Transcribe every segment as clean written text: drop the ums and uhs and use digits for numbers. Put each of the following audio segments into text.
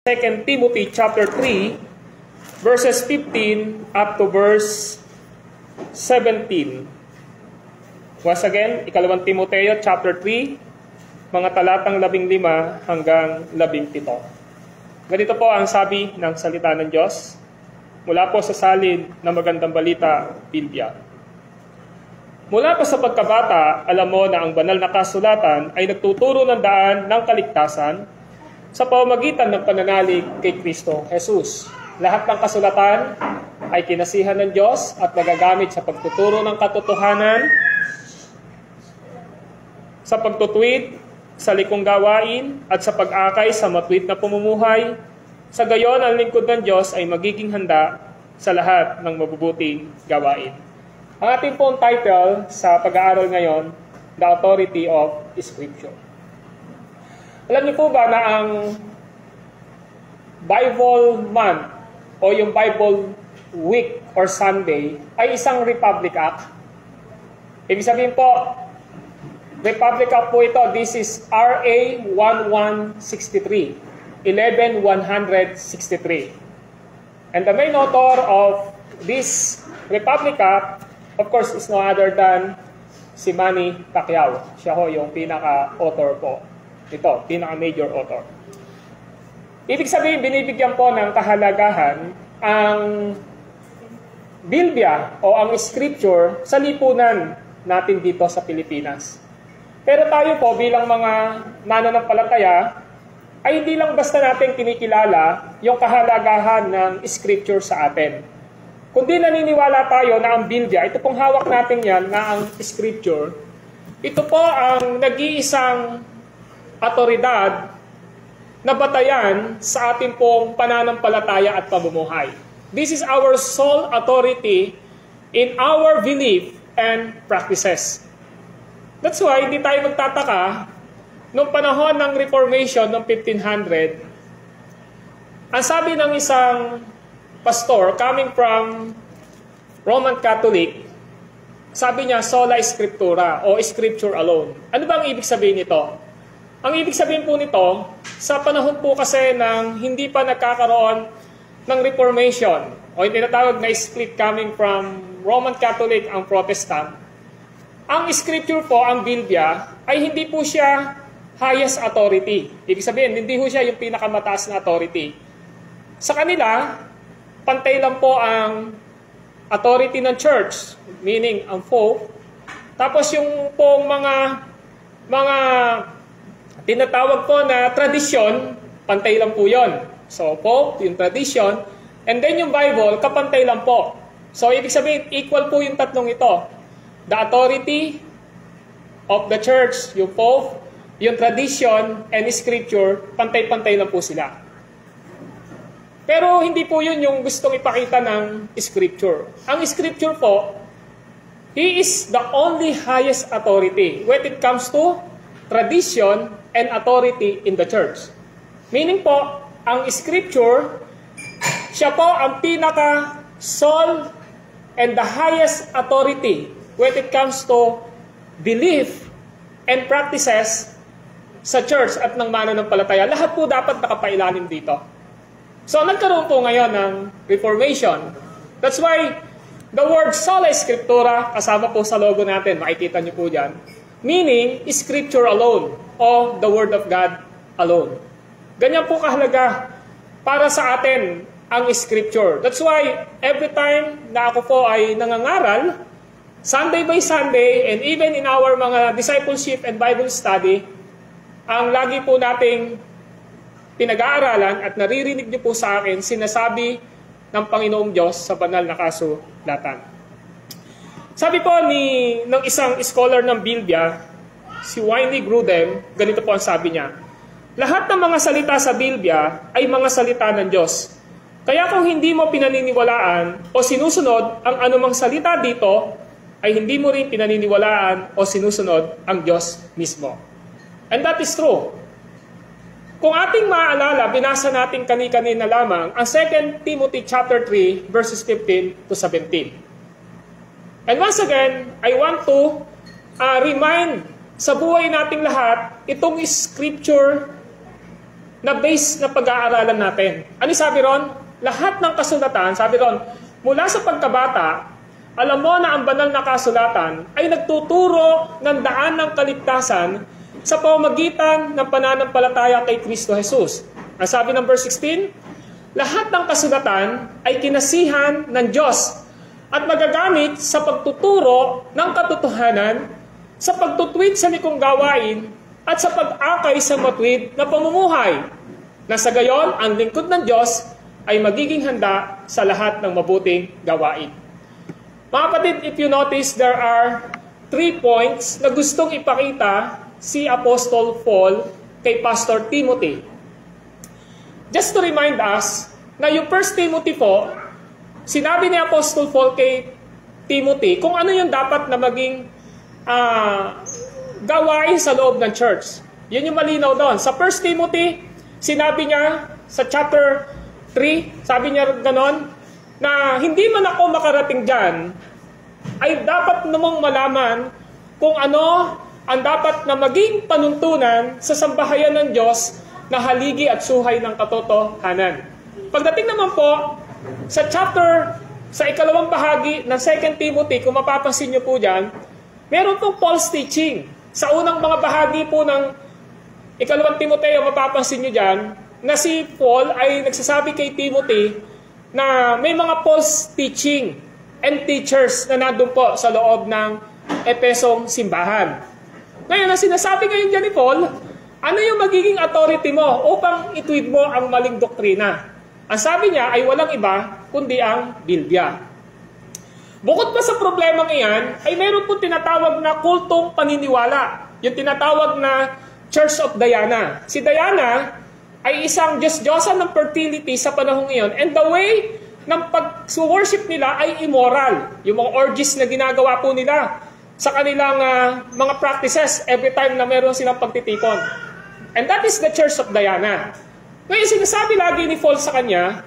2 Timothy chapter 3, verses 15 up to verse 17. Once again, 2 Timoteo chapter 3, mga talatang 15 hanggang 17. Ganito po ang sabi ng salita ng Diyos mula po sa salin ng magandang balita, Biblia. Mula pa sa pagkabata, alam mo na ang banal na kasulatan ay nagtuturo ng daan ng kaligtasan sa pamamagitan ng pananalig kay Kristo Jesus. Lahat ng kasulatan ay kinasihan ng Diyos at magagamit sa pagtuturo ng katotohanan, sa pagtutuwid, sa likong gawain, at sa pag-akay sa matuwid na pamumuhay. Sa gayon, ang lingkod ng Diyos ay magiging handa sa lahat ng mabubuting gawain. Ang ating pong title sa pag-aaral ngayon, The Authority of Scripture. Alam niyo po ba na ang Bible Month o yung Bible Week or Sunday ay isang Republic Act? Ibig sabihin po, Republic Act po ito. This is RA 1163, 11163. And the main author of this Republic Act, of course, is no other than si Manny Pacquiao. Siya ho yung pinaka-author po. Ito, pinaka-major author. Ibig sabihin, binibigyan po ng kahalagahan ang Biblia o ang Scripture sa lipunan natin dito sa Pilipinas. Pero tayo po bilang mga mananampalataya ay hindi lang basta natin kinikilala yung kahalagahan ng Scripture sa atin. Kundi naniniwala tayo na ang Biblia, ito pong hawak natin yan na ang Scripture, ito po ang nag-iisang autoridad na batayan sa ating pong pananampalataya at pamumuhay. This is our sole authority in our belief and practices. That's why hindi tayo magtataka noong panahon ng Reformation noong 1500, ang sabi ng isang pastor coming from Roman Catholic, sabi niya sola scriptura o scripture alone. Ano ba ang ibig sabihin nito? Ang ibig sabihin po nito, sa panahon po kasi ng hindi pa nagkakaroon ng Reformation o yung tinatawag na split coming from Roman Catholic ang Protestant, ang scripture po, ang Biblia, ay hindi po siya highest authority. Ibig sabihin, hindi po siya yung pinakamataas na authority. Sa kanila, pantay lang po ang authority ng church, meaning ang Pope. Tapos yung pong mga tinatawag po na tradisyon, pantay lang po yon. So, Pope, yung tradition, and then yung Bible, kapantay lang po. So, ibig sabihin, equal po yung tatlong ito. The authority of the church, yung Pope, yung tradition, and Scripture, pantay-pantay lang po sila. Pero hindi po yun yung gustong ipakita ng Scripture. Ang Scripture po, He is the only highest authority when it comes to tradition and authority in the church. Meaning po, ang Scripture, siya po ang pinaka-sole and the highest authority when it comes to belief and practices sa church at ng mananampalataya. Lahat po dapat nakapailalim dito. So, nagkaroon po ngayon ng Reformation. That's why the word sola scriptura, kasama po sa logo natin, makikita niyo po dyan, meaning Scripture alone o the Word of God alone. Ganyan po kahalaga para sa atin ang Scripture. That's why every time na ako po ay nangangaral, Sunday by Sunday, and even in our mga discipleship and Bible study, ang lagi po nating pinag-aaralan at naririnig niyo po sa akin, sinasabi ng Panginoong Diyos sa banal na kasulatan. Sabi po ng isang scholar ng Biblia, si Wayne Grudem, ganito po ang sabi niya, lahat ng mga salita sa Biblia ay mga salita ng Diyos. Kaya kung hindi mo pinaniniwalaan o sinusunod ang anumang salita dito, ay hindi mo rin pinaniniwalaan o sinusunod ang Diyos mismo. And that is true. Kung ating maaalala, binasa natin kani-kanina lamang ang 2 Timothy chapter 3 verses 15 to 17. And once again, I want to remind sa buhay nating lahat, itong Scripture na base na pag-aaralan natin. Ano sabi ron? Lahat ng kasulatan, sabi ron, mula sa pagkabata, alam mo na ang banal na kasulatan ay nagtuturo ng daan ng kaligtasan sa pamamagitan ng pananampalataya kay Kristo Jesus. Ang sabi ng verse 16, lahat ng kasulatan ay kinasihan ng Diyos at magagamit sa pagtuturo ng katotohanan, sa pagtutwid sa likong gawain, at sa pag-akay sa matwid na pamumuhay, na sa gayon ang lingkod ng Diyos ay magiging handa sa lahat ng mabuting gawain. Mga kapatid, if you notice, there are 3 points na gustong ipakita si Apostle Paul kay Pastor Timothy. Just to remind us na yung 1 Timothy po, sinabi ni Apostle Paul kay Timothy kung ano yung dapat na maging gawain sa loob ng church. Yun yung malinaw doon. Sa 1 Timothy, sinabi niya sa chapter 3, sabi niya ganon, na hindi man ako makarating dyan, ay dapat namang malaman kung ano ang dapat na maging panuntunan sa sambahayan ng Diyos na haligi at suhay ng katotohanan. Pagdating naman po sa sa ikalawang bahagi ng 2 Timothy, kung mapapansin niyo po dyan, meron pong false teaching. Sa unang mga bahagi po ng ikalawang Timoteo, mapapansin niyo dyan, na si Paul ay nagsasabi kay Timothy na may mga false teaching and teachers na nandun po sa loob ng Epesong simbahan. Ngayon, ang sinasabi ngayon dyan ni Paul, ano yung magiging authority mo upang ituwid mo ang maling doktrina? Ang sabi niya ay walang iba kundi ang Biblia. Bukod pa sa problemang iyan, ay meron po tinatawag na kultong paniniwala. Yung tinatawag na Church of Diana. Si Diana ay isang Diyos-Diyosan ng fertility sa panahong iyon. And the way ng pag-worship nila ay immoral. Yung mga orgies na ginagawa po nila sa kanilang mga practices every time na meron silang pagtitipon. And that is the Church of Diana. Ngayon, sinasabi lagi ni Paul sa kanya,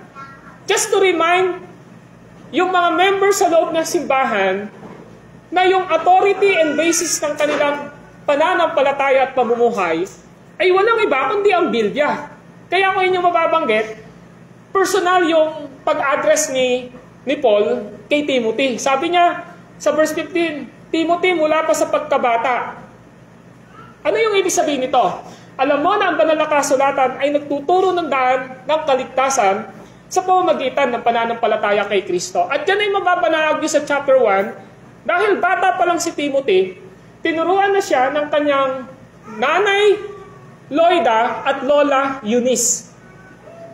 just to remind yung mga members sa loob ng simbahan na yung authority and basis ng kanilang pananampalataya at pamumuhay ay walang iba kundi ang Biblia. Kaya kung inyong mababanggit, personal yung pag-address ni Paul kay Timothy. Sabi niya sa verse 15, Timothy, mula pa sa pagkabata. Ano yung ibig sabihin nito? Alam mo na ang banal na kasulatan ay nagtuturo ng daan ng kaligtasan sa pamamagitan ng pananampalataya kay Kristo. At yan ay mababanahag niyo sa chapter 1, dahil bata pa lang si Timothy, tinuruan na siya ng kanyang nanay Loida at lola Eunice.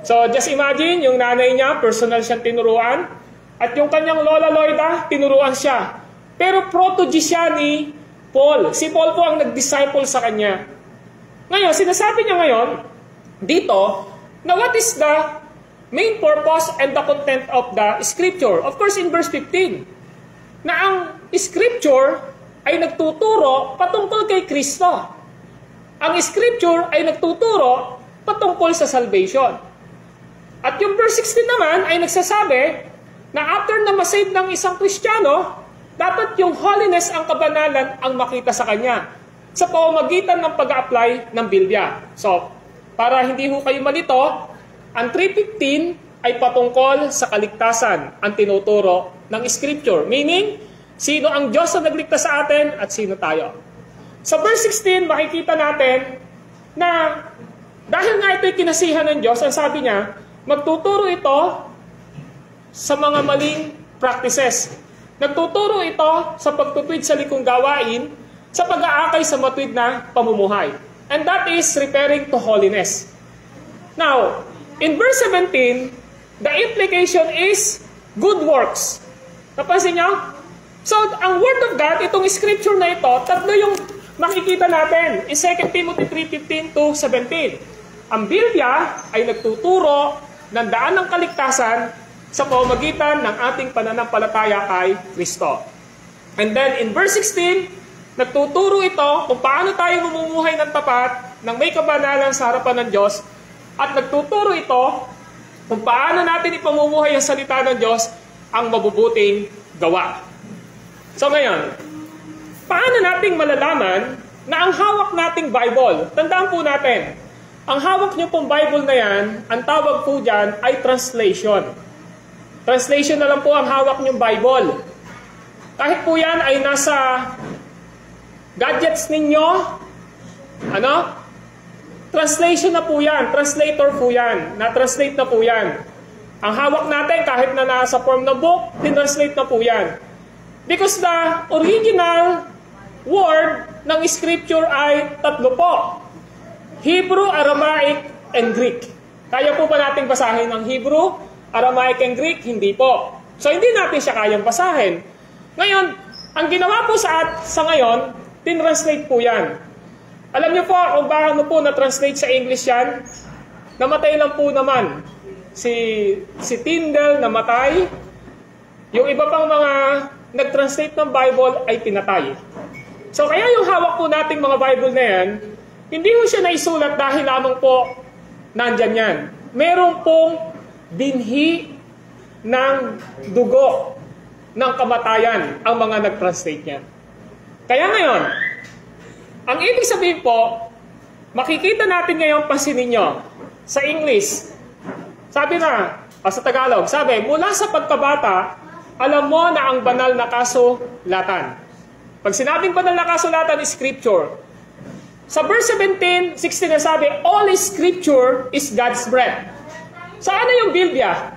So just imagine, yung nanay niya, personal siyang tinuruan, at yung kanyang lola Loida, tinuruan siya. Pero protege siya ni Paul. Si Paul po ang nag-disciple sa kanya. Ngayon, sinasabi niya ngayon, dito, na what is the main purpose and the content of the Scripture? Of course, in verse 15, na ang Scripture ay nagtuturo patungkol kay Kristo. Ang Scripture ay nagtuturo patungkol sa salvation. At yung verse 16 naman ay nagsasabi na after na masave ng isang Kristiyano, dapat yung holiness, ang kabanalan, ang makita sa kanya sa pamamagitan ng pag-apply ng Biblia. So, para hindi ho kayo malito, ang 3:15 ay patungkol sa kaligtasan ang tinuturo ng Scripture. Meaning, sino ang Diyos na nagligtas sa atin at sino tayo. Sa verse 16, makikita natin na dahil nga ito'y kinasihan ng Diyos, ang sabi niya, magtuturo ito sa mga maling practices. Nagtuturo ito sa pagtutwid sa likong gawain, sa pag-aakay sa matwid na pamumuhay. And that is referring to holiness. Now, in verse 17, the implication is good works. Napansin niyo? So, ang Word of God, itong Scripture na ito, tatlo yung makikita natin in 2 Timothy 3:15 to 17. Ang Biblia ay nagtuturo ng daan ng kaligtasan sa pamamagitan ng ating pananampalataya kay Kristo. And then in verse 16, nagtuturo ito kung paano tayo mamumuhay ng tapat, ng may kabanalan sa harapan ng Diyos, at nagtuturo ito kung paano natin ipamumuhay ang salita ng Diyos ang mabubuting gawa. So ngayon, paano nating malalaman na ang hawak nating Bible, tandaan po natin, Ang hawak niyo pong Bible na yan, ang tawag po dyan ay translation. Translation na lang po ang hawak niyong Bible. Kahit po yan ay nasa gadgets ninyo, translation na po yan, translator po yan, na-translate na po yan. Ang hawak natin, kahit na nasa form ng book, tinranslate na po yan. Because the original word ng scripture ay tatlo po. Hebrew, Aramaic, and Greek. Kaya po ba natin basahin ang Hebrew, Aramaic, and Greek? Hindi po. So, hindi natin siya kayang basahin. Ngayon, ang ginawa po sa ngayon, tinranslate po yan. Alam niyo po kung paano po na-translate sa English yan? Namatay lang po naman. Si Tyndale namatay. Yung iba pang mga nag-translate ng Bible ay pinatay. So kaya yung hawak po nating mga Bible na yan, hindi mo siya naisulat dahil lamang po nandyan yan. Meron pong binhi ng dugo ng kamatayan ang mga nag-translate niyan. Kaya ngayon, ang ibig sabihin po, makikita natin ngayon pansinin nyo sa English. Sabi na, sa Tagalog, sabi, mula sa pagkabata, alam mo na ang banal na kasulatan. Pag sinabing banal na kasulatan is scripture. Sa verse 17, 16 na sabi, all scripture is God's breath. So ano yung Biblia?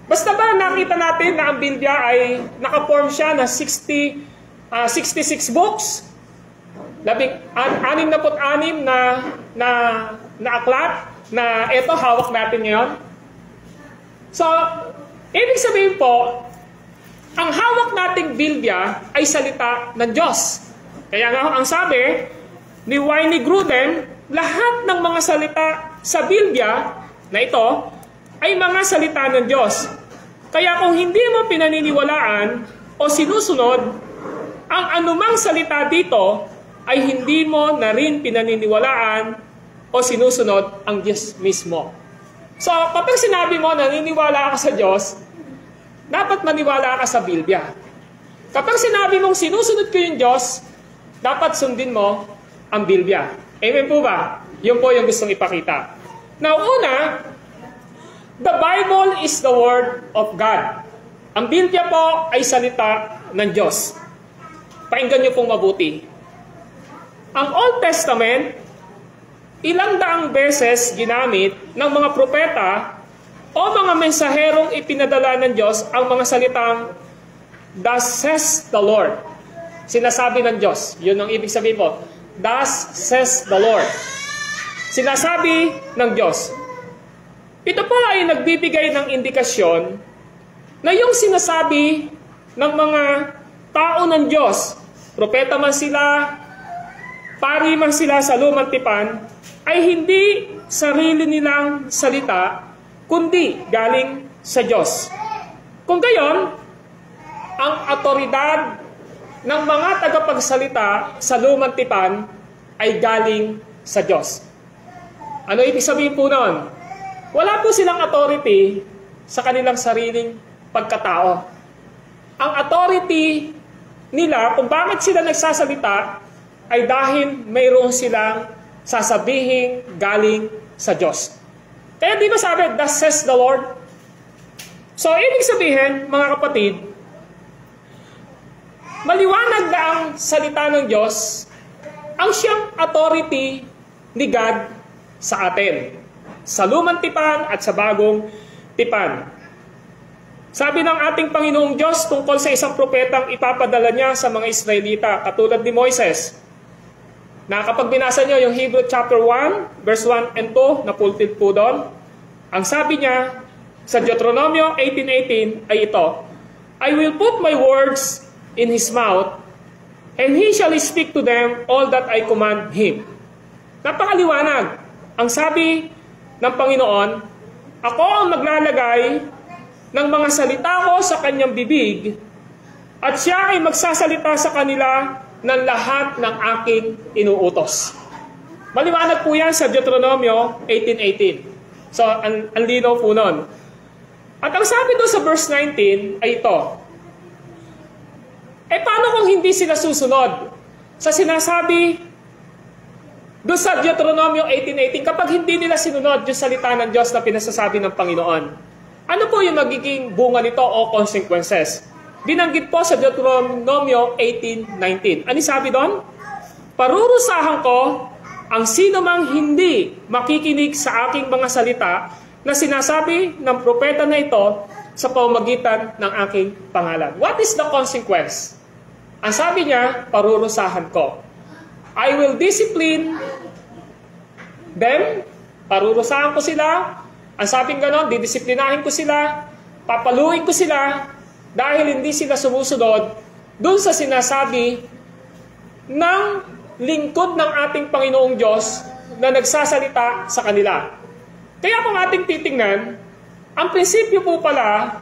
Basta ba nakita natin na ang Biblia ay nakaform siya na 66 books? 66 na aklat na ito hawak natin ngayon. So, ibig sabihin po, ang hawak nating Biblia ay salita ng Diyos. Kaya nga ang sabi ni Wayne Grudem, lahat ng mga salita sa Biblia na ito ay mga salita ng Diyos. Kaya kung hindi mo pinaniniwalaan o sinusunod, ang anumang salita dito ay hindi mo na rin pinaniniwalaan o sinusunod ang Diyos mismo. So, kapag sinabi mo naniniwala ka sa Diyos, dapat maniwala ka sa Biblia. Kapag sinabi mong sinusunod ko yung Diyos, dapat sundin mo ang Biblia. Amen po ba? Yun po yung gustong ipakita. Now, una, the Bible is the Word of God. Ang Biblia po ay salita ng Diyos. Pakinggan niyo pong mabuti. Ang Old Testament, ilang daang beses ginamit ng mga propeta o mga mensaherong ipinadala ng Diyos ang mga salitang, thus says the Lord. Sinasabi ng Diyos. Yun ang ibig sabihin po. Thus says the Lord. Sinasabi ng Diyos. Ito po ay nagbibigay ng indikasyon na yung sinasabi ng mga tao ng Diyos, propeta man sila, pari man sila sa lumang tipan, ay hindi sarili nilang salita, kundi galing sa Diyos. Kung gayon, ang otoridad ng mga tagapagsalita sa lumang tipan ay galing sa Diyos. Ano ibig sabihin po noon? Wala po silang authority sa kanilang sariling pagkatao. Ang authority nila kung bakit sila nagsasalita ay dahil mayroon silang sasabihin galing sa Diyos. Kaya di ba sabi, thus says the Lord? So, ibig sabihin, mga kapatid, maliwanag na ang salita ng Diyos, ang siyang authority ni God sa atin, sa lumang tipan at sa bagong tipan. Sabi ng ating Panginoong Diyos tungkol sa isang propetang ipapadala niya sa mga Israelita, katulad ni Moises, na kapag binasa nyo yung Hebrew chapter 1, verse 1 and 2, napultid po doon, ang sabi niya sa Deuteronomio 18:18 ay ito, I will put my words in his mouth, and he shall speak to them all that I command him. Napakaliwanag. Ang sabi ng Panginoon, ako ang maglalagay ng mga salita ko sa kanyang bibig, at siya ay magsasalita sa kanila ng lahat ng aking inuutos. Maliwanag po yan sa Deuteronomio 18:18. So, ang linaw po nun. At ang sabi doon sa verse 19 ay ito, paano kung hindi sila susunod sa sinasabi doon sa Deuteronomio 18:18, kapag hindi nila sinunod yung salita ng Diyos na pinasasabi ng Panginoon, ano po yung magiging bunga nito o consequences? Binanggit po sa Deuteronomio 18:19. Ano sabi doon? Parurusahan ko ang sino mang hindi makikinig sa aking mga salita na sinasabi ng propeta na ito sa pamamagitan ng aking pangalan. What is the consequence? Ang sabi niya, parurusahan ko. I will discipline them. Parurusahan ko sila. Ang sabing ganon, didisiplinahin ko sila. Papaluin ko sila dahil hindi sila sumusunod dun sa sinasabi ng lingkod ng ating Panginoong Diyos na nagsasalita sa kanila. Kaya kung ating titingnan, ang prinsipyo po pala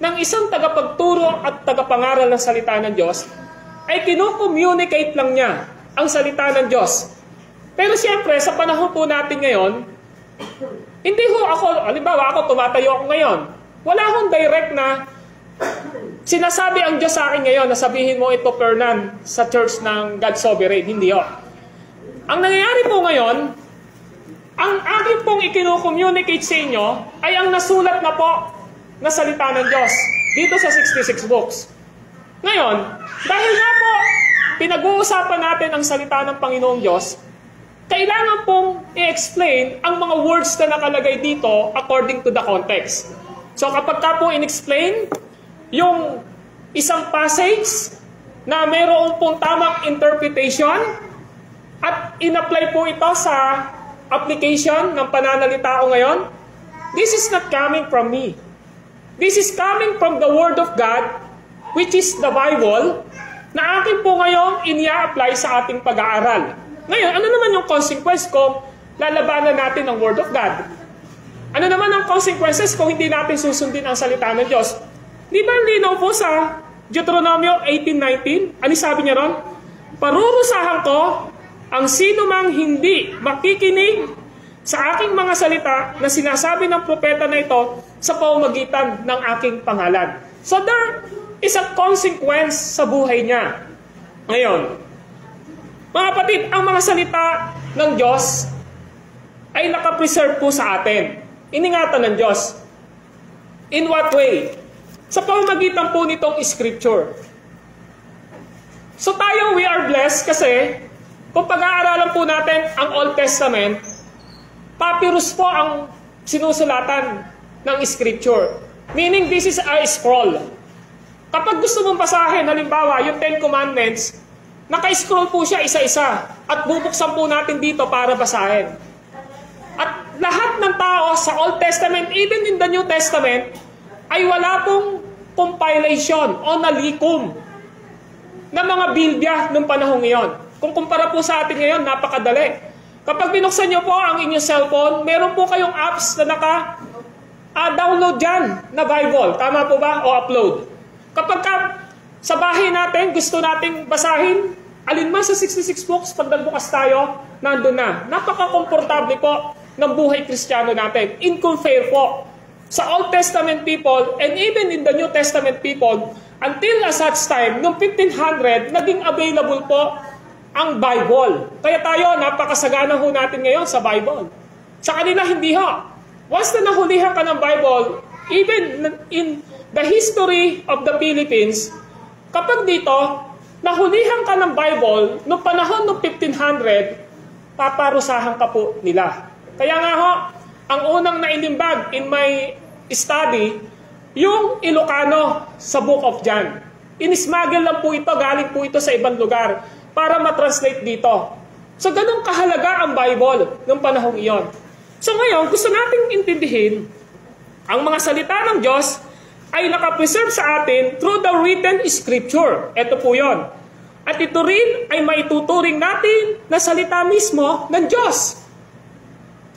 ng isang tagapagturo at tagapangaral ng salita ng Diyos ay kino-communicate lang niya ang salita ng Diyos. Pero siyempre, sa panahon po natin ngayon, hindi ho ako, halimbawa ako tumatayo ako ngayon, wala akong direct na sinasabi ang Diyos sa akin ngayon na sabihin mo ito, Fernan, sa church ng God Sovereign. Hindi ho. Ang nangyayari po ngayon, ang akin pong ikino-communicate sa inyo ay ang nasulat na po na salita ng Diyos dito sa 66 books. Ngayon, dahil nga po pinag-uusapan natin ang salita ng Panginoong Diyos, kailangan pong i-explain ang mga words na nakalagay dito according to the context. So kapag ka po in-explain yung isang passage na mayroon pong tamang interpretation at in-apply po ito sa application ng pananalita ko ngayon, this is not coming from me. This is coming from the Word of God, which is the Bible, na akin po ngayong inia-apply sa ating pag-aaral. Ngayon, ano naman yung consequence kung lalabanan natin ang Word of God? Ano naman ang consequences kung hindi natin susundin ang salita ng Diyos? Di ba linaw po sa Deuteronomio 18:19? Ano sabi niya ron? Parurusahan ko ang sino mang hindi makikinig sa aking mga salita na sinasabi ng propeta na ito sa pamamagitan ng aking pangalan. So there is a consequence sa buhay niya. Ngayon, mga kapatid, ang mga salita ng Diyos ay nakapreserve po sa atin. Iningatan ng Diyos. In what way? Sa pamamagitan po nitong scripture. So tayo, we are blessed kasi kung pag-aaralan po natin ang Old Testament, papyrus po ang sinusulatan ng scripture. Meaning, this is a scroll. Kapag gusto mong basahin, halimbawa, yung 10 Commandments, naka-scroll po siya isa-isa at bubuksan po natin dito para basahin. At lahat ng tao sa Old Testament, even in the New Testament, ay wala pong compilation o nalikom ng mga Biblia noong panahong iyon. Kung kumpara po sa atin ngayon, napakadali. Kapag binuksan nyo po ang inyong cellphone, meron po kayong apps na naka-download dyan na Bible. Tama po ba? O upload. Kapag sa bahay natin, gusto nating basahin, alinman sa 66 books, pag nagbukas tayo, nandun na. Napaka-komportable po ng buhay Kristiyano natin. In compare po sa Old Testament people and even in the New Testament people, until such time, noong 1500, naging available po ang Bible. Kaya tayo, napakasagana ho natin ngayon sa Bible. Sa kanila, hindi ho. Once na nahulihan ka ng Bible, even in the history of the Philippines, kapag dito, nahulihan ka ng Bible, noong panahon ng 1500, paparusahan ka po nila. Kaya nga ho, ang unang nailimbag in my study, yung Ilocano sa Book of John. In-smuggle lang po ito, galing po ito sa ibang lugar para matranslate dito. So, ganun kahalaga ang Bible noong panahong iyon. So, ngayon, gusto nating intindihin, ang mga salita ng Diyos ay nakapreserve sa atin through the written scripture. Ito po yon. At ito rin ay maituturing natin na salita mismo ng Diyos.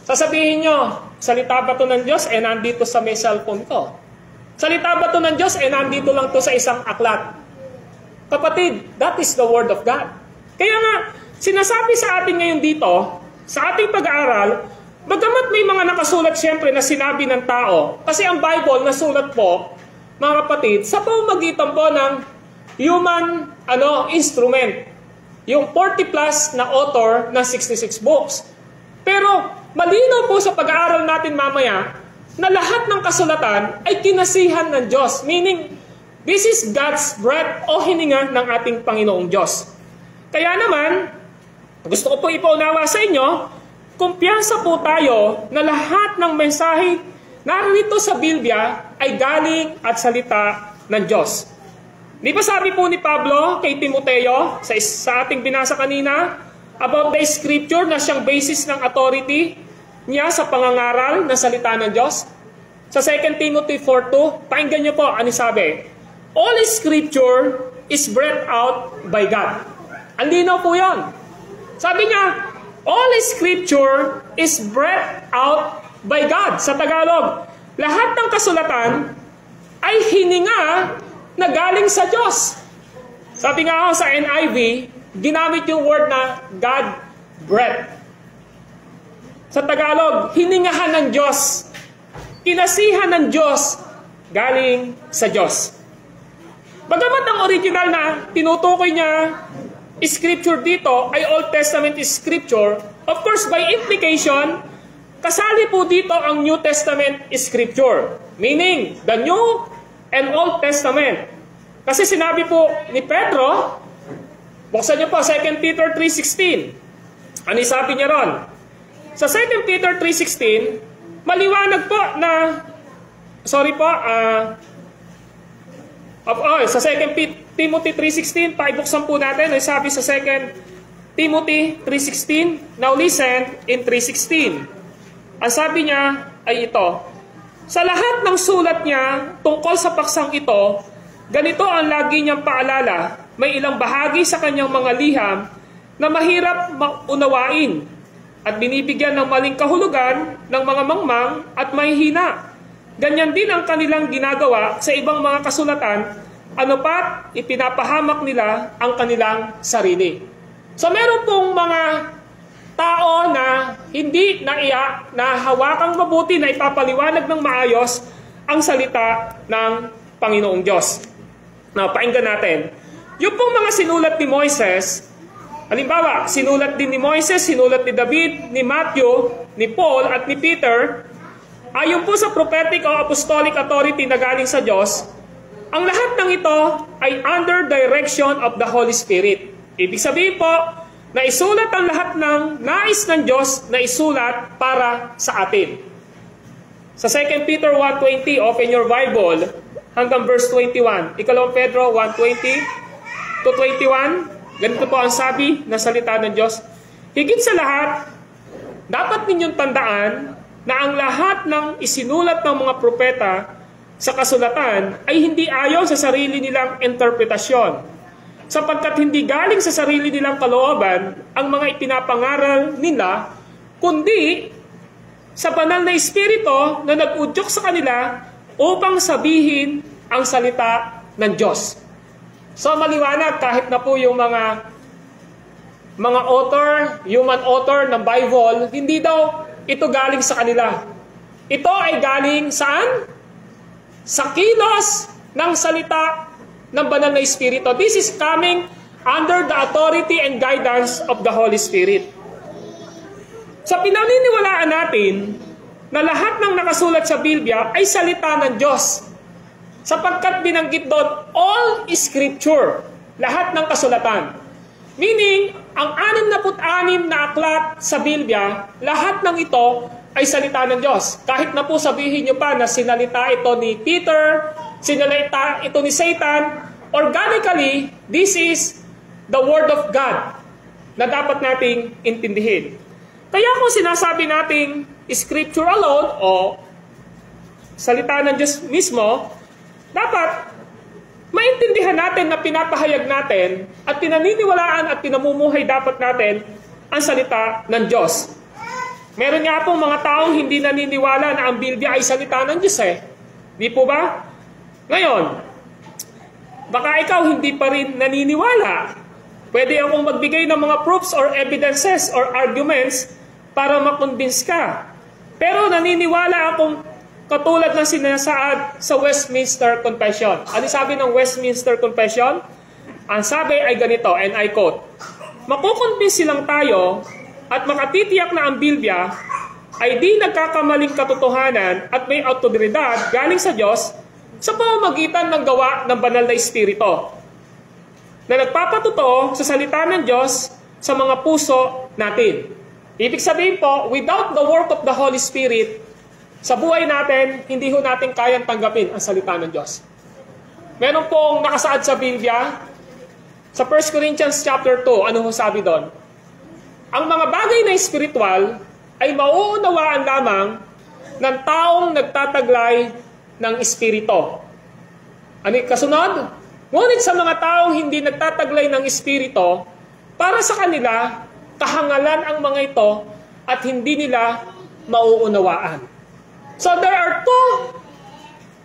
Sasabihin nyo, salita ba ito ng Diyos? Nandito sa may cellphone ko. Salita ba ito ng Diyos? Nandito lang ito sa isang aklat. Kapatid, that is the Word of God. Kaya nga, sinasabi sa atin ngayon dito, sa ating pag-aaral, bagamat may mga nakasulat siyempre na sinabi ng tao, kasi ang Bible nasulat po, mga kapatid, sa pamamagitan po ng human instrument. yung 40 plus na author ng 66 books. Pero malinaw po sa pag-aaral natin mamaya na lahat ng kasulatan ay kinasihan ng Diyos. Meaning, this is God's breath o hininga ng ating Panginoong Diyos. Kaya naman, gusto ko po ipaunawa sa inyo, kumpiyansa po tayo na lahat ng mensahe narito sa Biblia ay galing at salita ng Diyos. Di ba sabi po ni Pablo kay Timoteo sa ating binasa kanina about the scripture na siyang basis ng authority niya sa pangangaral ng salita ng Diyos? Sa 2 Timothy 4:2, pakinggan niyo po ano sabi. All scripture is breathed out by God. Ang linaw po yun. Sabi niya, all scripture is breathed out by God. Sa Tagalog, lahat ng kasulatan ay hininga na galing sa Diyos. Sabi nga sa NIV, ginamit yung word na God breath. Sa Tagalog, hiningahan ng Diyos. Kinasihan ng Diyos galing sa Diyos. Bagamat ang original na tinutukoy niya scripture dito ay Old Testament scripture, of course by implication, kasali po dito ang New Testament scripture. Meaning, the New and Old Testament. Kasi sinabi po ni Pedro, buksan niyo po 2 Peter 3:16. Ano sabi niya ron? Sa 2 Peter 3:16, maliwanag po na, sa 2 Timothy 3:16, paibuksan po natin, ay sabi sa 2 Timothy 3:16, now listen in 3:16. Ang sabi niya ay ito, sa lahat ng sulat niya tungkol sa paksang ito, ganito ang lagi niyang paalala, may ilang bahagi sa kanyang mga liham na mahirap maunawain at binibigyan ng maling kahulugan ng mga mangmang at mahihina. Ganyan din ang kanilang ginagawa sa ibang mga kasulatan, ano pat ipinapahamak nila ang kanilang sarili. So meron pong mga tao na hindi na hawakang mabuti na ipapaliwanag ng maayos ang salita ng Panginoong Diyos. Now, pakinggan natin. Yung pong mga sinulat ni Moises, halimbawa, sinulat din ni Moises, sinulat ni David, ni Matthew, ni Paul, at ni Peter, ayon po sa prophetic o apostolic authority na galing sa Diyos, ang lahat ng ito ay under direction of the Holy Spirit. Ibig sabihin po, na isulat ang lahat ng nais ng Diyos na isulat para sa atin. Sa 2 Peter 1:20, open your Bible hanggang verse 21. 2 Pedro 1:20 to 21, ganito po ang sabi ng salita ng Diyos. Higit sa lahat, dapat ninyong tandaan na ang lahat ng isinulat ng mga propeta sa kasulatan ay hindi ayon sa sarili nilang interpretasyon, sapagkat hindi galing sa sarili nilang kalooban ang mga ipinapangaral nila, kundi sa banal na Espiritu na nag-udyok sa kanila upang sabihin ang salita ng Diyos. So maliwanag kahit na po yung mga author, human author ng Bible, hindi daw ito galing sa kanila. Ito ay galing saan? Sa kilos ng salita ng banal na Espiritu. This is coming under the authority and guidance of the Holy Spirit. So pinaniniwalaan natin na lahat ng nakasulat sa Biblia ay salita ng Diyos. Sapagkat binanggit doon all scripture, lahat ng kasulatan. Meaning, ang 66 na aklat sa Biblia, lahat ng ito ay salita ng Diyos. Kahit na po sabihin nyo pa na sinalita ito ni Peter, sinalita ito ni Satan, organically, this is the Word of God na dapat nating intindihin. Kaya kung sinasabi nating Scripture alone o salita ng Diyos mismo, dapat maintindihan natin na pinapahayag natin at pinaniniwalaan at pinamumuhay dapat natin ang salita ng Diyos. Meron nga pong mga taong hindi naniniwala na ang Biblia ay salita ng Diyos Di po ba? Ngayon, baka ikaw hindi pa rin naniniwala. Pwede akong magbigay ng mga proofs or evidences or arguments para makonvince ka. Pero naniniwala akong katulad ng sinasaad sa Westminster Confession. Ano sabi ng Westminster Confession? Ang sabi ay ganito, and I quote, makukonvince silang tayo at makatitiyak na ang Biblia ay di nagkakamaling katotohanan at may autoridad galing sa Diyos sa pamamagitan ng gawa ng banal na Espiritu na nagpapatotoo sa salita ng Diyos sa mga puso natin. Ibig sabihin po, without the work of the Holy Spirit, sa buhay natin, hindi ho natin kayang tanggapin ang salita ng Diyos. Meron pong nakasaad sa Biblia, sa 1 Corinthians chapter 2, ano ho sabi doon? Ang mga bagay na espiritual ay mauunawaan lamang ng taong nagtataglay ng Espiritu. Ano yung kasunod? Ngunit sa mga taong hindi nagtataglay ng Espiritu, para sa kanila, kahangalan ang mga ito at hindi nila mauunawaan. So there are two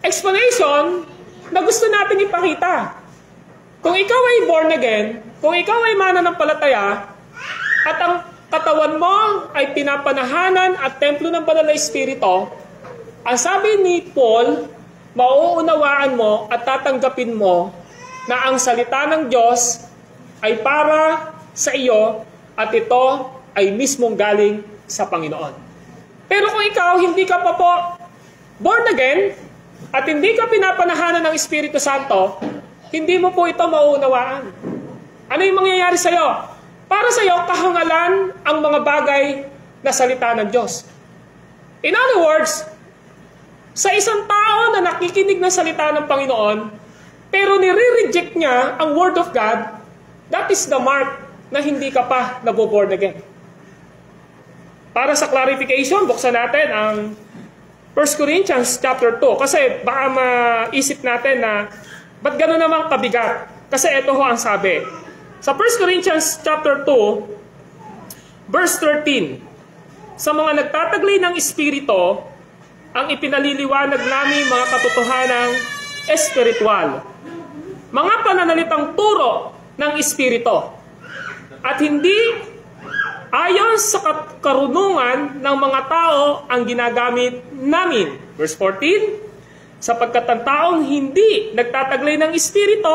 explanations na gusto natin ipakita. Kung ikaw ay born again, kung ikaw ay mananampalataya, at ang katawan mo ay pinapanahanan at templo ng banal na Espiritu, ang sabi ni Paul, mauunawaan mo at tatanggapin mo na ang salita ng Diyos ay para sa iyo at ito ay mismong galing sa Panginoon. Pero kung ikaw hindi ka pa po born again at hindi ka pinapanahanan ng Espiritu Santo, hindi mo po ito mauunawaan. Ano yung mangyayari sa iyo? Para sa iyo, kahangalan ang mga bagay na salita ng Diyos. In other words, sa isang tao na nakikinig ng salita ng Panginoon, pero nire-reject niya ang Word of God, that is the mark na hindi ka pa nabo-born again. Para sa clarification, buksan natin ang 1 Corinthians chapter 2. Kasi baka maisip natin na ba't gano'n naman kabigat? Kasi ito ho ang sabi. Sa 1 Corinthians chapter 2, verse 13, sa mga nagtataglay ng Espiritu, ang ipinaliliwanag namin mga katotohanang espiritual. Mga pananalitang turo ng Espiritu. At hindi ayon sa karunungan ng mga tao ang ginagamit namin. Verse 14, sapagkat ang taong hindi nagtataglay ng Espiritu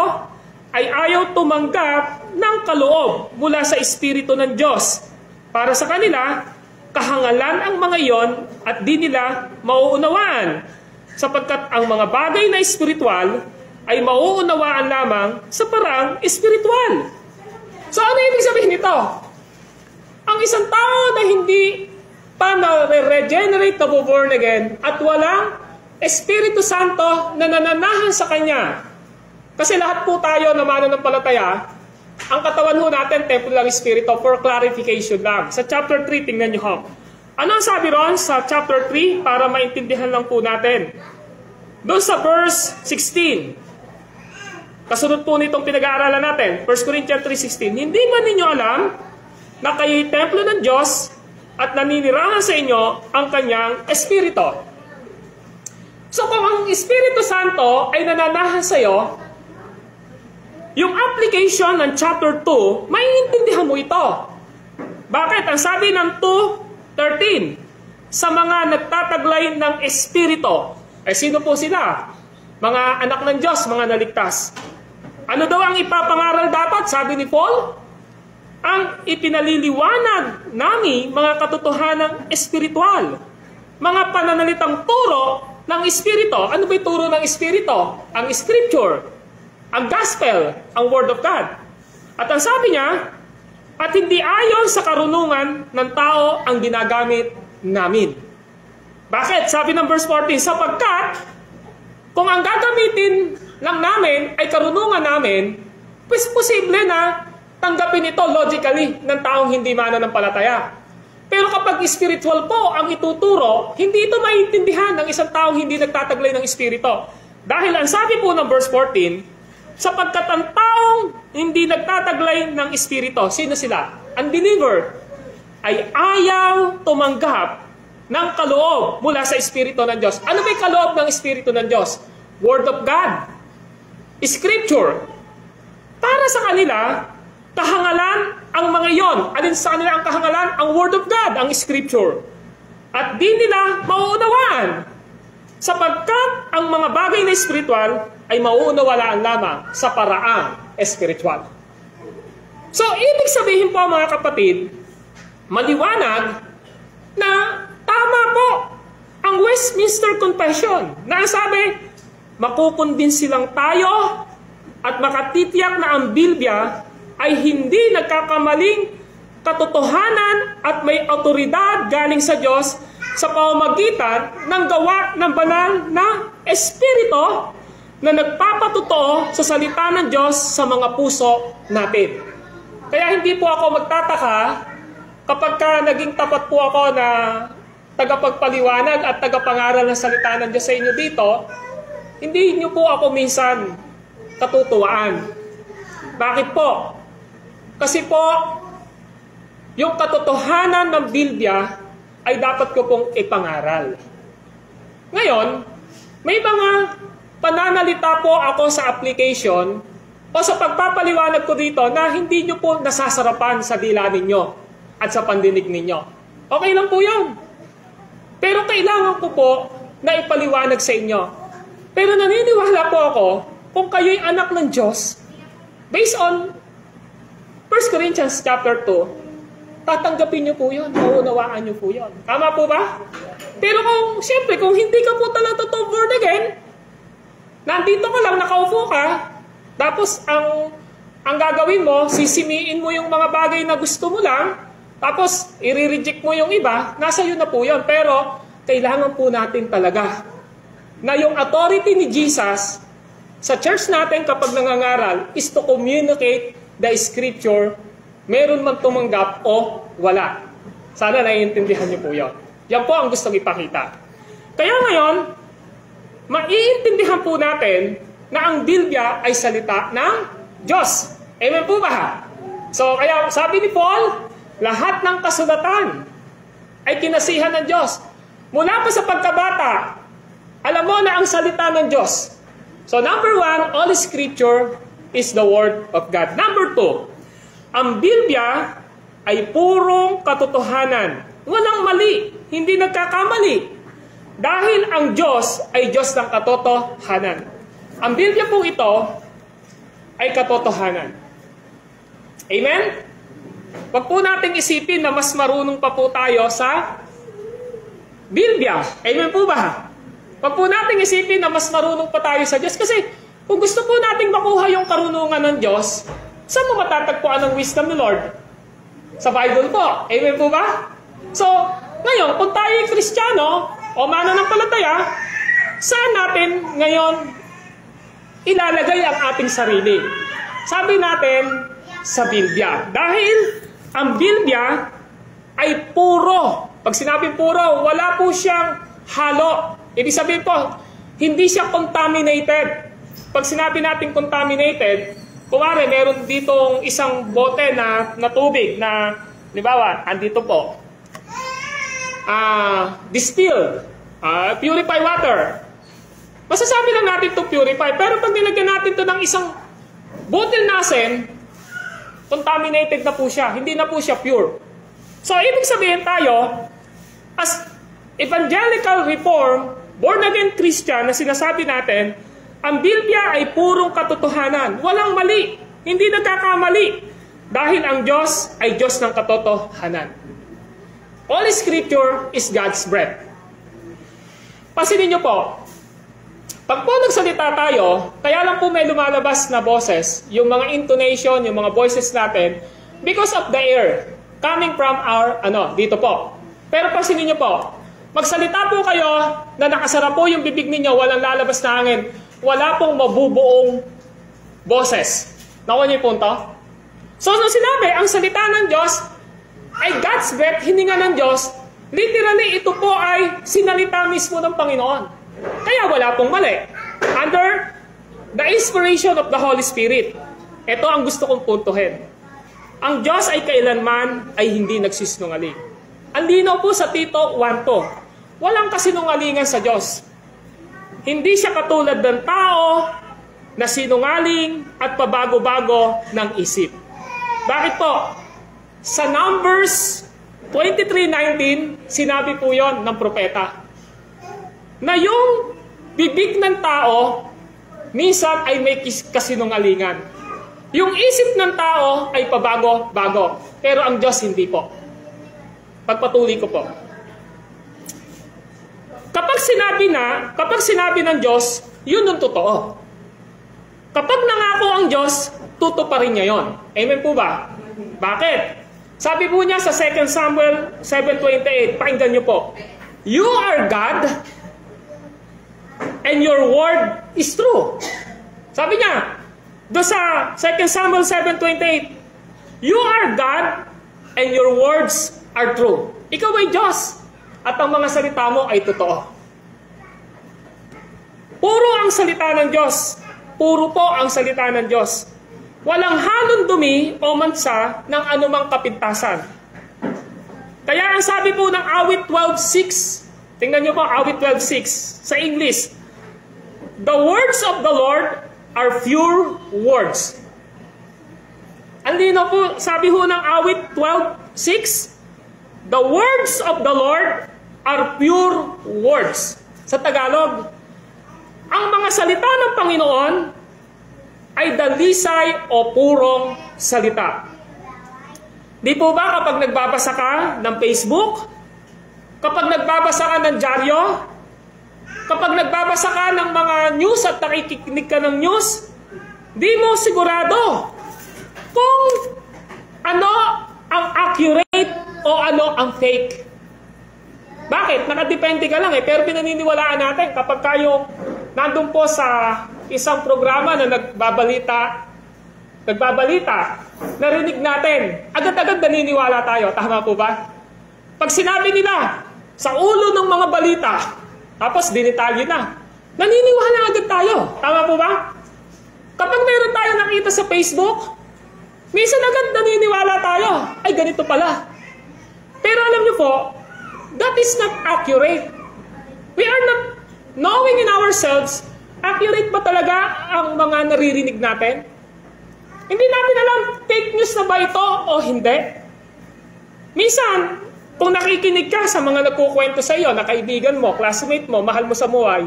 ay ayaw tumanggap ng kaloob mula sa Espiritu ng Diyos. Para sa kanila, kahangalan ang mga iyon at di nila mauunawaan, sapagkat ang mga bagay na espiritual ay mauunawaan lamang sa parang espiritual. So ano ibig sabihin nito? Ang isang tao na hindi pa na-regenerate, na born again, at walang Espiritu Santo na nananahan sa Kanya. Kasi lahat po tayo na mananampalataya, ang katawan ho natin, templo ng Espiritu, for clarification lang. Sa chapter 3, tingnan nyo ho. Ano ang sabi ron sa chapter 3 para maintindihan lang po natin? Doon sa verse 16, kasunod po nitong pinag-aaralan natin, 1 Corinthians 3:16, hindi ba ninyo alam na kayo'y templo ng Diyos at naninirahan sa inyo ang Kanyang Espiritu? So kung ang Espiritu Santo ay nananahan sa iyo, yung application ng chapter 2, maiintindihan mo ito. Bakit? Ang sabi ng 2:13, sa mga nagtataglay ng Espiritu. Sino po sila? Mga anak ng Diyos, mga naligtas. Ano daw ang ipapangaral dapat? Sabi ni Paul, ang ipinaliliwanag namin mga katotohanang espiritual. Mga pananalitang turo ng Espiritu. Ano ba yung turo ng Espiritu? Ang Scripture, ang Gospel, ang Word of God. At ang sabi niya, at hindi ayon sa karunungan ng tao ang ginagamit namin. Bakit? Sabi ng verse 14, sapagkat kung ang gagamitin lang namin ay karunungan namin, pues posible na tanggapin ito logically ng taong hindi mananampalataya. Pero kapag spiritual po ang ituturo, hindi ito maintindihan ng isang taong hindi nagtataglay ng Espiritu. Dahil ang sabi po ng verse 14, sapagkat ang taong hindi nagtataglay ng Espiritu, sino sila? Unbeliever, ay ayaw tumanggap ng kaloob mula sa Espiritu ng Diyos. Ano ba yung kaloob ng Espiritu ng Diyos? Word of God. Scripture. Para sa kanila, kahangalan ang mga yon. Alin sa kanila ang kahangalan? Ang Word of God, ang Scripture. At di nila mauunawaan. Sapagkat ang mga bagay na espiritual ay mauunawaan lamang sa paraang espiritual. So, ibig sabihin po mga kapatid, maliwanag na tama po ang Westminster Confession na sabi, makukumbinsi lang tayo at makatitiyak na ang Biblia ay hindi nagkakamaling katotohanan at may autoridad galing sa Diyos sa pamamagitan ng gawa ng banal na Espiritu na nagpapatotoo sa salita ng Diyos sa mga puso natin. Kaya hindi po ako magtataka kapag naging tapat po ako na tagapagpaliwanag at tagapangaral ng salita ng Diyos sa inyo dito, hindi niyo po ako minsan katutuwaan. Bakit po? Kasi po, yung katotohanan ng Biblia ay dapat ko pong ipangaral. Ngayon, may mga pananalita po ako sa application o sa pagpapaliwanag ko dito na hindi nyo po nasasarapan sa dila ninyo at sa pandinig ninyo. Okay lang po yun. Pero kailangan ko po na ipaliwanag sa inyo. Pero naniniwala po ako kung kayo'y anak ng Diyos, based on 1 Corinthians chapter 2, tatanggapin nyo po yun, mauunawaan nyo po yun. Tama po ba? Pero siyempre, kung hindi ka po talaga totoo born again, nandito ka lang, nakaupo ka, tapos ang gagawin mo, sisimiin mo yung mga bagay na gusto mo lang, tapos i-reject mo yung iba, nasa iyo na po yun. Pero kailangan po natin talaga na yung authority ni Jesus sa church natin kapag nangangaral is to communicate the Scripture, meron man tumanggap o wala. Sana naiintindihan niyo po yun. Yan po ang gustong ipakita. Kaya ngayon, maiintindihan po natin na ang Biblia ay salita ng Diyos. Amen po ba? So, kaya sabi ni Paul, lahat ng kasulatan ay kinasihan ng Diyos. Mula pa sa pagkabata, alam mo na ang salita ng Diyos. So, number 1, all Scripture is the Word of God. Number 2, ang Biblia ay purong katotohanan. Walang mali, hindi nagkakamali. Dahil ang Diyos ay Diyos ng katotohanan. Ang Biblia po ito ay katotohanan. Amen? Wag po nating isipin na mas marunong pa po tayo sa Biblia. Amen po ba? Wag po nating isipin na mas marunong pa tayo sa Diyos. Kasi kung gusto po nating makuha yung karunungan ng Diyos, saan mo matatagpuan ang wisdom ni Lord? Sa Bible po. Amen po ba? So, ngayon, kung tayo ay Kristiyano o mananampalataya, saan natin ngayon ilalagay ang ating sarili? Sabi natin, sa Biblia. Dahil ang Biblia ay puro. Pag sinabing puro, wala po siyang halo. Ibig sabihin po, hindi siya contaminated. Pag sinabi natin contaminated, kumare, meron ditong isang bote na tubig na, libawa, andito po, distilled, purified water. Masasabi lang natin to purify, pero pag nilagyan natin to ng isang bottle na asin, contaminated na po siya, hindi na po siya pure. So, ibig sabihin tayo, as evangelical reform, born-again Christian na sinasabi natin, ang Biblia ay purong katotohanan. Walang mali, hindi nagkakamali. Dahil ang Diyos ay Diyos ng katotohanan. All Scripture is God's breath. Pasinin niyo po, pag po nagsalita tayo, kaya lang po may lumalabas na boses, yung mga intonation, yung mga voices natin, because of the air coming from our, dito po. Pero pasinin niyo po, magsalita po kayo na nakasara po yung bibig ninyo, walang lalabas na hangin, wala pong mabubuong boses. Nakuha niyo yung punto? So, nung sinabi, ang salita ng Diyos ay God's breath, hininga ng Diyos, literally, ito po ay sinalita mismo ng Panginoon. Kaya wala pong mali. Under the inspiration of the Holy Spirit. Ito ang gusto kong puntuhin. Ang Diyos ay kailanman ay hindi nagsisinungaling. Ang linaw po sa Tito 1:2. Walang kasinungalingan sa Diyos. Hindi siya katulad ng tao na sinungaling at pabago-bago ng isip. Bakit po? Sa Numbers 23:19, sinabi po yon ng propeta na yung bibig ng tao minsan ay may kasinungalingan. Yung isip ng tao ay pabago-bago. Pero ang Diyos hindi po. Pagpatuloy ko po. Kapag sinabi ng Diyos, yun ang totoo. Kapag nangako ang Diyos, tutuparin niya yon. Amen po ba? Bakit? Sabi po niya sa 2 Samuel 7:28, pakinggan niyo po. You are God, and your word is true. Sabi niya, doon sa 2 Samuel 7:28, you are God, and your words are true. Ikaw ay Diyos, at ang mga salita mo ay totoo. Puro ang salita ng Diyos. Puro po ang salita ng Diyos. Walang halong dumi o mansa ng anumang kapintasan. Kaya ang sabi po ng awit 12:6, tingnan nyo po, awit 12:6, sa English, the words of the Lord are pure words. Ang lino po, sabi ho ng awit 12:6, the words of the Lord are pure words. Sa Tagalog, ang mga salita ng Panginoon ay dalisay o purong salita. Di po ba kapag nagbabasa ka ng Facebook, kapag nagbabasa ka ng dyaryo, kapag nagbabasa ka ng mga news at nakikinig ka ng news, di mo sigurado kung ano ang accurate o ano ang fake. Bakit? Nakadepende ka lang pero pinaniniwalaan natin kapag kayo nandun po sa isang programa na nagbabalita, narinig natin, agad-agad naniniwala tayo. Tama po ba? Pag sinabi nila sa ulo ng mga balita, tapos dinitalye na, naniniwala agad tayo. Tama po ba? Kapag meron tayo nakita sa Facebook, minsan agad naniniwala tayo. Ay, ganito pala. Pero alam niyo po, that is not accurate. We are not knowing in ourselves, accurate ba talaga ang mga naririnig natin? Hindi natin alam, fake news na ba ito o hindi? Minsan, kung nakikinig ka sa mga nagkukwento sa iyo, na kaibigan mo, classmate mo, mahal mo sa buhay,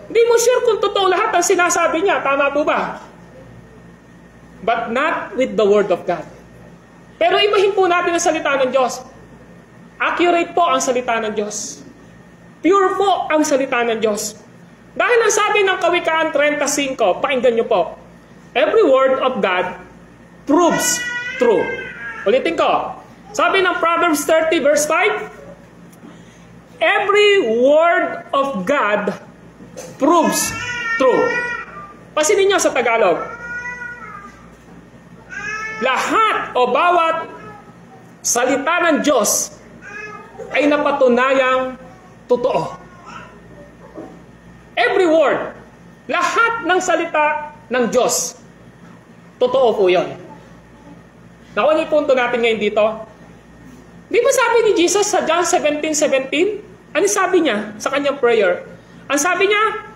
hindi mo sure kung totoo lahat ang sinasabi niya. Tama po ba? But not with the Word of God. Pero ibahin po natin ang salita ng Diyos. Accurate po ang salita ng Diyos. Pure po ang salita ng Diyos. Dahil ang sabi ng Kawikaan 35, pakinggan niyo po, every word of God proves true. Ulitin ko. Sabi ng Proverbs 30 verse 5, every word of God proves true. Pasinin niyo sa Tagalog. Lahat o bawat salita ng Diyos ay napatunayang totoo. Every word, lahat ng salita ng Diyos, totoo po yun. Nakuha niyo yung punto natin ngayon dito. Di ba sabi ni Jesus sa John 17:17? Ano sabi niya sa kanyang prayer? Ang sabi niya,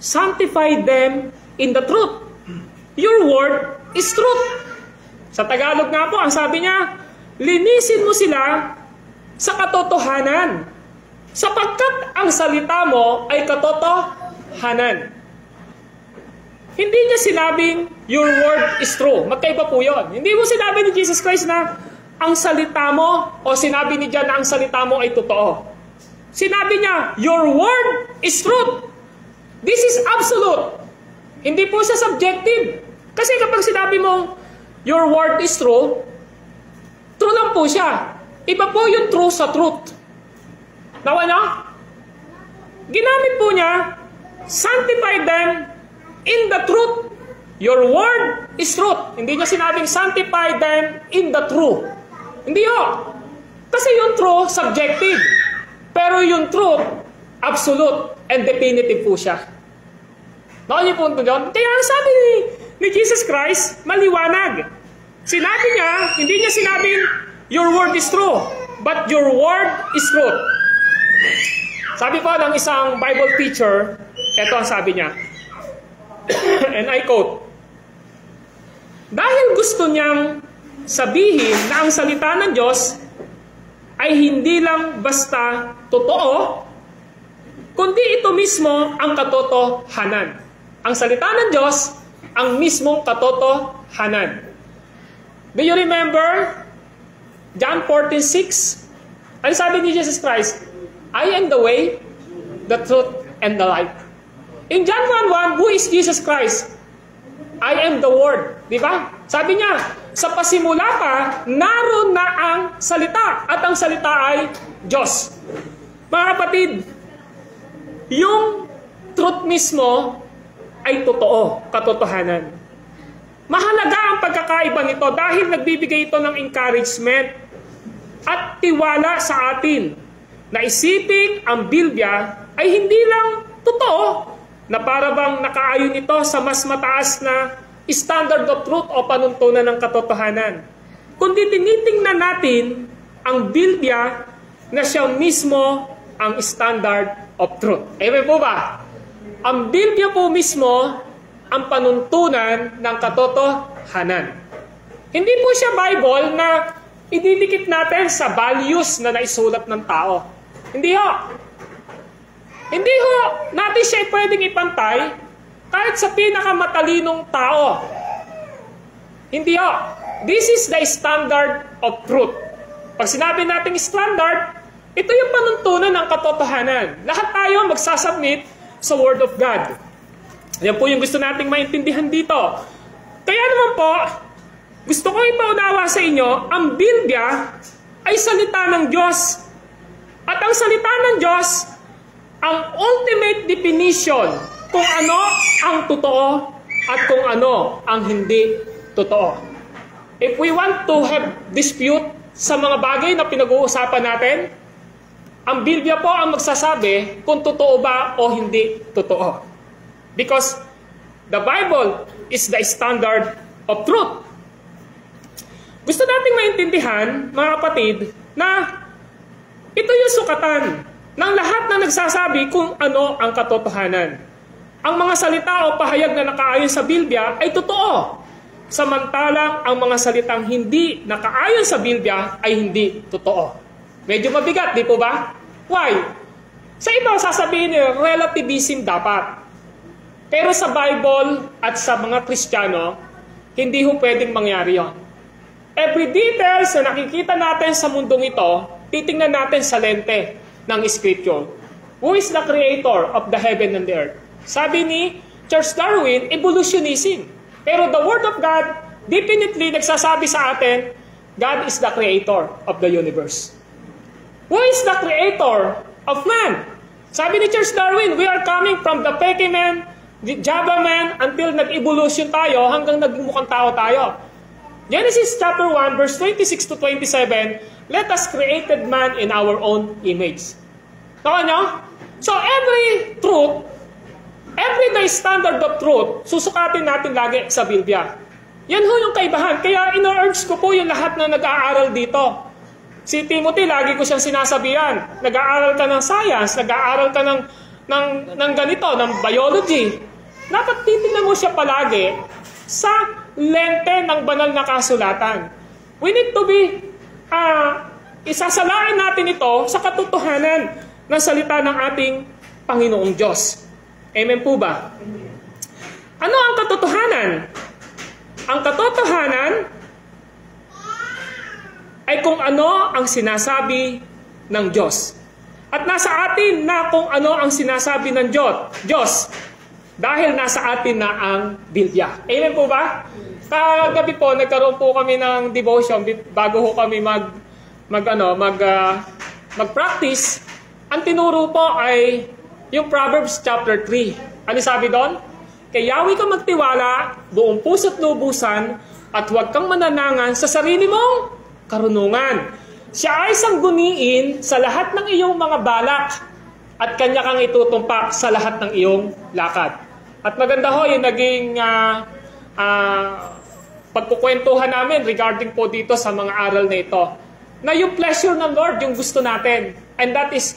sanctify them in the truth. Your word is truth. Sa Tagalog nga po, ang sabi niya, linisin mo sila sa katotohanan. Sapagkat ang salita mo ay katotohanan. Hindi niya sinabing, your word is true. Magkaiba po yun. Hindi mo sinabi ni Jesus Christ na ang salita mo, o sinabi ni John na ang salita mo ay totoo. Sinabi niya, your word is truth. This is absolute. Hindi po siya subjective. Kasi kapag sinabi mo, your word is true, true lang po siya. Iba po yung true sa truth. Nawa na? Ginamit po niya, sanctify them in the truth. Your word is truth. Hindi niya sinabing sanctify them in the true. Hindi ho. Kasi yung true, subjective. Pero yung truth, absolute and definitive po siya. Nawa niyo po ito doon? Kaya ang sabi ni Jesus Christ, maliwanag. Sinabi niya, hindi niya sinabing, your word is true, but your word is truth. Sabi po ng isang Bible teacher, ito ang sabi niya, and I quote, dahil gusto niyang sabihin na ang salita ng Diyos ay hindi lang basta totoo, kundi ito mismo ang katotohanan. Ang salita ng Diyos, ang mismong katotohanan. Do you remember John 14:6? Ano sabi ni Jesus Christ? I am the way, the truth, and the life. In John 1:1, who is Jesus Christ? I am the Word. Di ba? Sabi niya, sa pasimula pa, naroon na ang salita. At ang salita ay Diyos. Mga kapatid, yung truth mismo ay totoo, katotohanan. Mahalaga ang pagkakaiba nito dahil nagbibigay ito ng encouragement at tiwala sa atin na isipin ang Biblia ay hindi lang totoo na para bang nakaayon ito sa mas mataas na standard of truth o panuntunan ng katotohanan. Kundi tinitingnan natin ang Biblia na siya mismo ang standard of truth. Amen po ba? Ang Biblia po mismo ang panuntunan ng katotohanan. Hindi po siya Bible na ididikit natin sa values na naisulat ng tao. Hindi ho. Hindi ho natin siya pwedeng ipantay kahit sa pinakamatalinong tao. Hindi ho. This is the standard of truth. Pag sinabi natin standard, ito yung panuntunan ng katotohanan. Lahat tayo magsasubmit sa Word of God. Yan po yung gusto nating maintindihan dito. Kaya naman po, gusto ko ipaunawa sa inyo, ang Biblia ay salita ng Diyos. At ang salita ng Diyos, ang ultimate definition kung ano ang totoo at kung ano ang hindi totoo. If we want to have dispute sa mga bagay na pinag-uusapan natin, ang Biblia po ang magsasabi kung totoo ba o hindi totoo. Because the Bible is the standard of truth. Gusto nating maintindihan, mga kapatid, na ito yung sukatan ng lahat na nagsasabi kung ano ang katotohanan. Ang mga salita o pahayag na nakaayon sa Biblia ay totoo. Samantalang ang mga salitang hindi nakaayon sa Biblia ay hindi totoo. Medyo mabigat, di po ba? Why? Sa iba, sasabihin nyo, relativism dapat. Pero sa Bible at sa mga Kristiyano, hindi ho pwedeng mangyari yon. Every details na nakikita natin sa mundong ito, titingnan natin sa lente ng Scripture. Who is the creator of the heaven and the earth? Sabi ni Charles Darwin, evolutionism. Pero the Word of God definitely nagsasabi sa atin, God is the creator of the universe. Who is the creator of man? Sabi ni Charles Darwin, we are coming from the Peking man, the Java man, until nag-evolution tayo hanggang nagmukhang tao tayo. Genesis chapter 1, verse 26 to 27, let us created man in our own image. Tawa nyo? So every truth, everyday standard of truth, susukatin natin lagi sa Biblia. Yan ho yung kaibahan. Kaya ino-urge ko po yung lahat na nag-aaral dito. Si Timothy, lagi ko siyang sinasabihan, nag-aaral ka ng science, nag-aaral ka ng ganito, ng biology. Dapat titignan mo siya palagi sa lente ng banal na kasulatan. We need to be, isasalain natin ito sa katotohanan ng salita ng ating Panginoong Diyos. Amen po ba? Ano ang katotohanan? Ang katotohanan ay kung ano ang sinasabi ng Diyos. At nasa atin na kung ano ang sinasabi ng Diyos. Dahil nasa atin na ang Biblia. Amen po ba? Kagabi po, nagkaroon po kami ng devotion bago ho kami mag-practice. Ang tinuro po ay yung Proverbs chapter 3. Ano sabi doon? Kay Yahweh ka magtiwala, buong puso't lubusan, at huwag kang mananangan sa sarili mong karunungan. Siya ay sangguniin sa lahat ng iyong mga balak at kanya kang itutumpak sa lahat ng iyong lakad. At maganda ho yung naging pagkukwentuhan namin regarding po dito sa mga aral na ito. Na yung pleasure ng Lord, yung gusto natin. And that is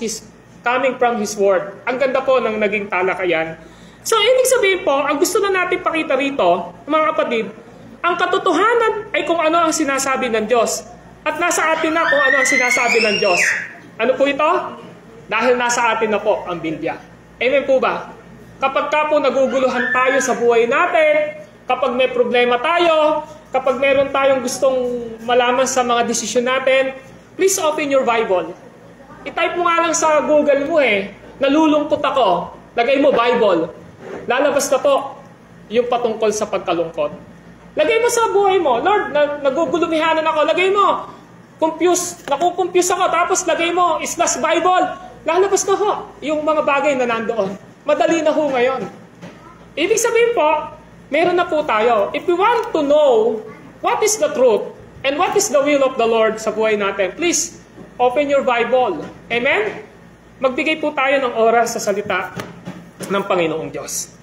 coming from His Word. Ang ganda po ng naging talakayan. So, ibig sabihin po, ang gusto na natin pakita rito, mga kapatid, ang katotohanan ay kung ano ang sinasabi ng Diyos. At nasa atin na kung ano ang sinasabi ng Diyos. Ano po ito? Dahil nasa atin na po ang Biblia. Amen po ba? Kapag ka po naguguluhan tayo sa buhay natin, Kapag may problema tayo, kapag meron tayong gustong malaman sa mga desisyon natin, please open your Bible. I-type mo nga lang sa Google mo nalulungkot ako. Lagay mo Bible. Lalabas na po yung patungkol sa pagkalungkot. Lagay mo sa buhay mo, Lord, nagugulumihanan ako. Lagay mo, nakukumpuse ako. Tapos lagay mo, / Bible. Lalabas na ho yung mga bagay na nandoon. Madali na ho ngayon. Ibig sabihin po, meron na po tayo. If we want to know what is the truth and what is the will of the Lord sa buhay natin, please open your Bible. Amen? Magbigay po tayo ng oras sa salita ng Panginoong Diyos.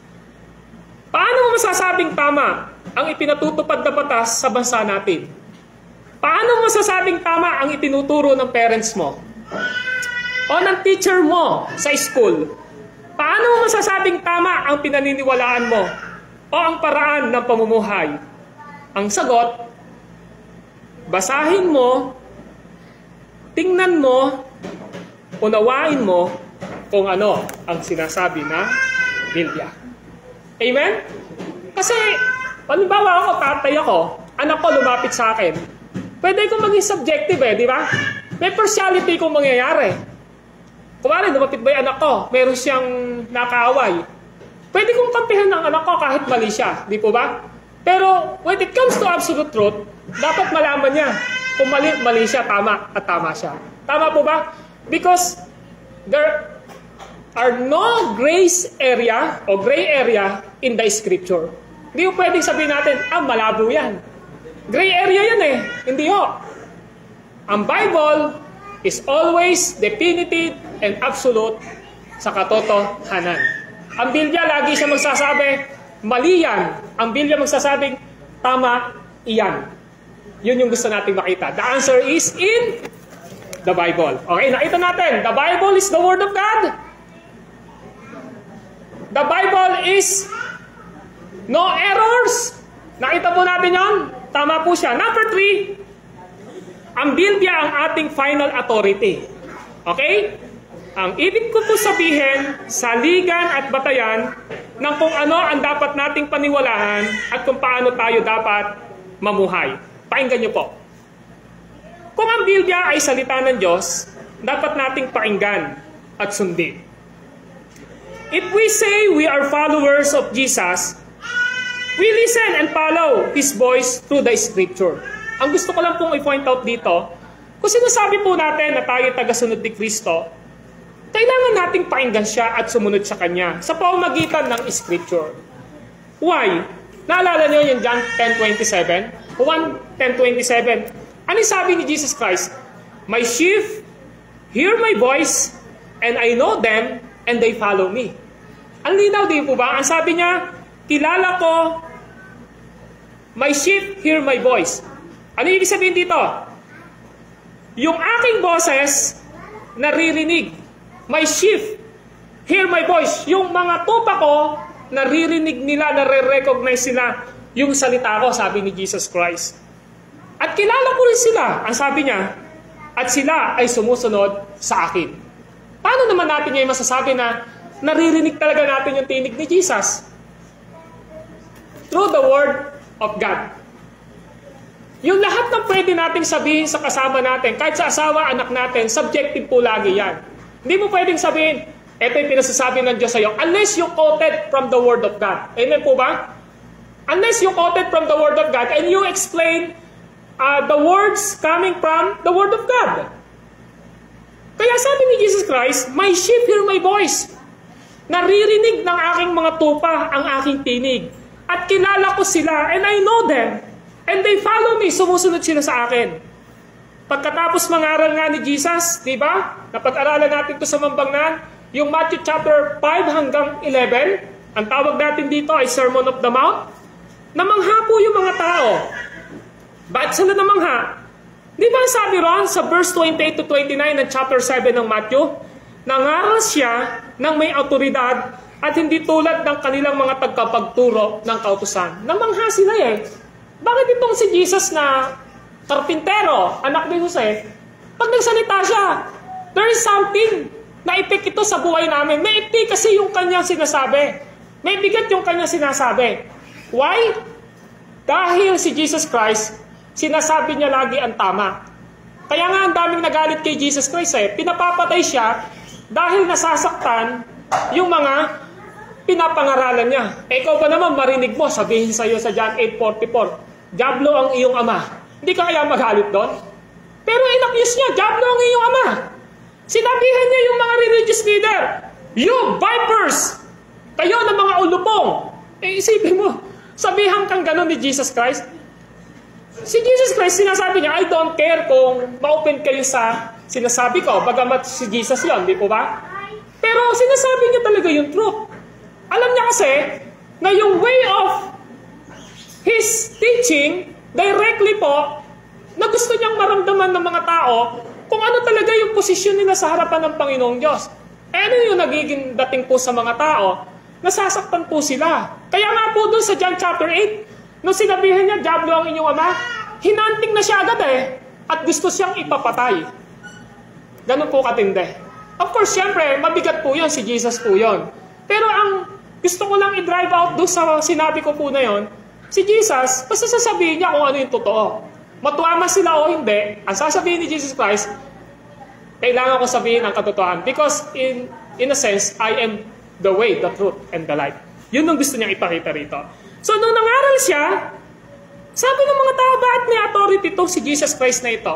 Paano mo masasabing tama ang ipinatutupad na batas sa bansa natin? Paano mo masasabing tama ang itinuturo ng parents mo? O ng teacher mo sa school? Paano mo masasabing tama ang pinaniniwalaan mo? O ang paraan ng pamumuhay? Ang sagot, basahin mo, tingnan mo, unawain mo kung ano ang sinasabi na Biblia. Amen? Kasi, halimbawa ako, tatay ako, anak ko lumapit sa akin. Pwede kong maging subjective di ba? May partiality kong mangyayari. Kumari, lumapit ba yung anak ko? Meron siyang nakaaway. Pwede kong kampihan ng anak ko kahit mali siya. Di po ba? Pero, when it comes to absolute truth, dapat malaman niya kung mali siya, tama at tama siya. Tama po ba? Because there are no gray area in the scripture. Hindi po pwedeng sabihin natin, malabo yan. Gray area yan Hindi ho. Ang Bible is always definitive and absolute sa katotohanan. Ang Biblia lagi siya magsasabi, mali yan. Ang Biblia magsasabing, tama iyan. Yun yung gusto nating makita. The answer is in the Bible. Okay, nakita natin. The Bible is the Word of God. The Bible is no errors. Nakita po natin yun? Tama po siya. Number 3, ang Biblia ang ating final authority. Okay? Ang ibig ko po sabihin, saligan at batayan ng kung ano ang dapat nating paniwalaan at kung paano tayo dapat mamuhay. Pakinggan niyo po. Kung ang Biblia ay salita ng Diyos, dapat nating pakinggan at sundin. If we say we are followers of Jesus, we listen and follow His voice through the Scripture. Ang gusto ko lang pong i-point out dito, kung sinasabi po natin na tayo tagasunod ni Kristo, kailangan nating pakinggan siya at sumunod sa Kanya sa pamamagitan ng Scripture. Why? Naalala niyo yung John 10:27? Juan 10:27. Ano sabi ni Jesus Christ? My sheep hear my voice, and I know them, and they follow me. Ang linaw din po ba? Ang sabi niya, kilala ko, my sheep hear my voice. Ano ibig sabihin dito? Yung aking boses, naririnig. My sheep hear my voice. Yung mga tupa ko, naririnig nila, nare-recognize sila yung salita ko, sabi ni Jesus Christ. At kilala ko rin sila, ang sabi niya, at sila ay sumusunod sa akin. Paano naman natin ngayon masasabi na naririnig talaga natin yung tinig ni Jesus? Through the Word of God. Yung lahat ng pwede nating sabihin sa kasama natin, kahit sa asawa, anak natin, subjective po lagi yan. Hindi mo pwedeng sabihin, ito yung pinasasabi ng Diyos sa iyo, unless you quoted from the Word of God. Amen po ba? Unless you quoted from the Word of God and you explain the words coming from the Word of God. Kaya sabi ni Jesus Christ, my sheep hear my voice. Naririnig ng aking mga tupa ang aking tinig. At kilala ko sila, and I know them. And they follow me. Sumusunod sila sa akin. Pagkatapos mangaral nga ni Jesus, di ba? Napag-aralan natin ito sa Mambangnan, yung Matthew chapter 5 hanggang 11, ang tawag natin dito ay Sermon of the Mount. Namangha po yung mga tao. Bakit sila namangha? Di ba sabi ron sa verse 28 to 29 ng chapter 7 ng Matthew? Nangaral siya ng may autoridad at hindi tulad ng kanilang mga tagapagturo ng kautusan. Namangha sila Bakit itong si Jesus na karpintero, anak ni Jose, pag nagsalita siya, there is something na epek ito sa buhay namin. May epek kasi yung kanyang sinasabi. May bigat yung kanyang sinasabi. Why? Dahil si Jesus Christ, sinasabi niya lagi ang tama. Kaya nga ang daming nagalit kay Jesus Christ pinapapatay siya dahil nasasaktan yung mga pinapangaralan niya. Ikaw ba naman marinig mo, sabihin sa iyo sa John 8:44, Diablo ang iyong ama. Hindi ka kaya magalit doon? Pero inaccuse niya, Diablo ang iyong ama. Sinabihan niya yung mga religious leader, you vipers! Kayo na mga ulupong! Isipin mo, sabihan kang gano'n ni Jesus Christ. Si Jesus Christ, sinasabi niya, I don't care kung ma-open kayo sa sinasabi ko, bagamat si Jesus yon, di po ba? Pero sinasabi niya talaga yung truth. Alam niya kasi na yung way of his teaching, directly po, na gusto niyang maramdaman ng mga tao kung ano talaga yung posisyon nila sa harapan ng Panginoong Diyos. Ano yung nagiging dating po sa mga tao? Nasasaktan po sila. Kaya nga po dun sa John chapter 8, nung sinabihan niya, Diablo ang inyong ama, hinanting na siya agad at gusto siyang ipapatay. Ganun po katindi. Of course, siyempre, mabigat po yun, si Jesus po yun. Pero ang gusto ko lang i-drive out doon sa sinabi ko po na yun, si Jesus, basta sasabihin niya kung ano yung totoo. Matuwa sila o hindi, ang sasabihin ni Jesus Christ, kailangan ko sabihin ang katotohanan. Because in a sense, I am the way, the truth, and the life. Yun ang gusto niyang ipakita rito. So, nung nangaral siya, sabi ng mga tao, bakit may authority to si Jesus Christ na ito?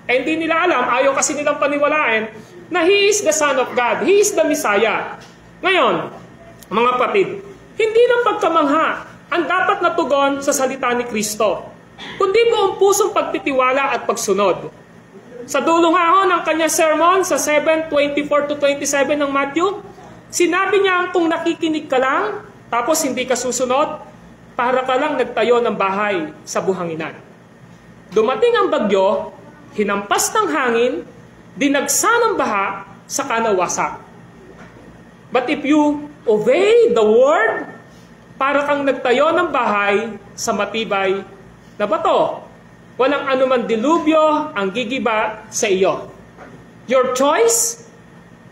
Eh, hindi nila alam, ayaw kasi nilang paniwalaan, na He is the Son of God. He is the Messiah. Ngayon, mga kapatid, hindi lang pagkamangha ang dapat na tugon sa salita ni Kristo, kundi buong pusong pagtitiwala at pagsunod. Sa dulong ahon ng kanyang sermon sa 7:24-27 ng Matthew, sinabi niya kung nakikinig ka lang, tapos hindi ka susunod, para ka lang nagtayo ng bahay sa buhanginan. Dumating ang bagyo, hinampas ng hangin, dinagsa ng baha, saka nawasak. But if you obey the word, para kang nagtayo ng bahay sa matibay na bato. Walang anuman dilubyo ang gigiba sa iyo. Your choice,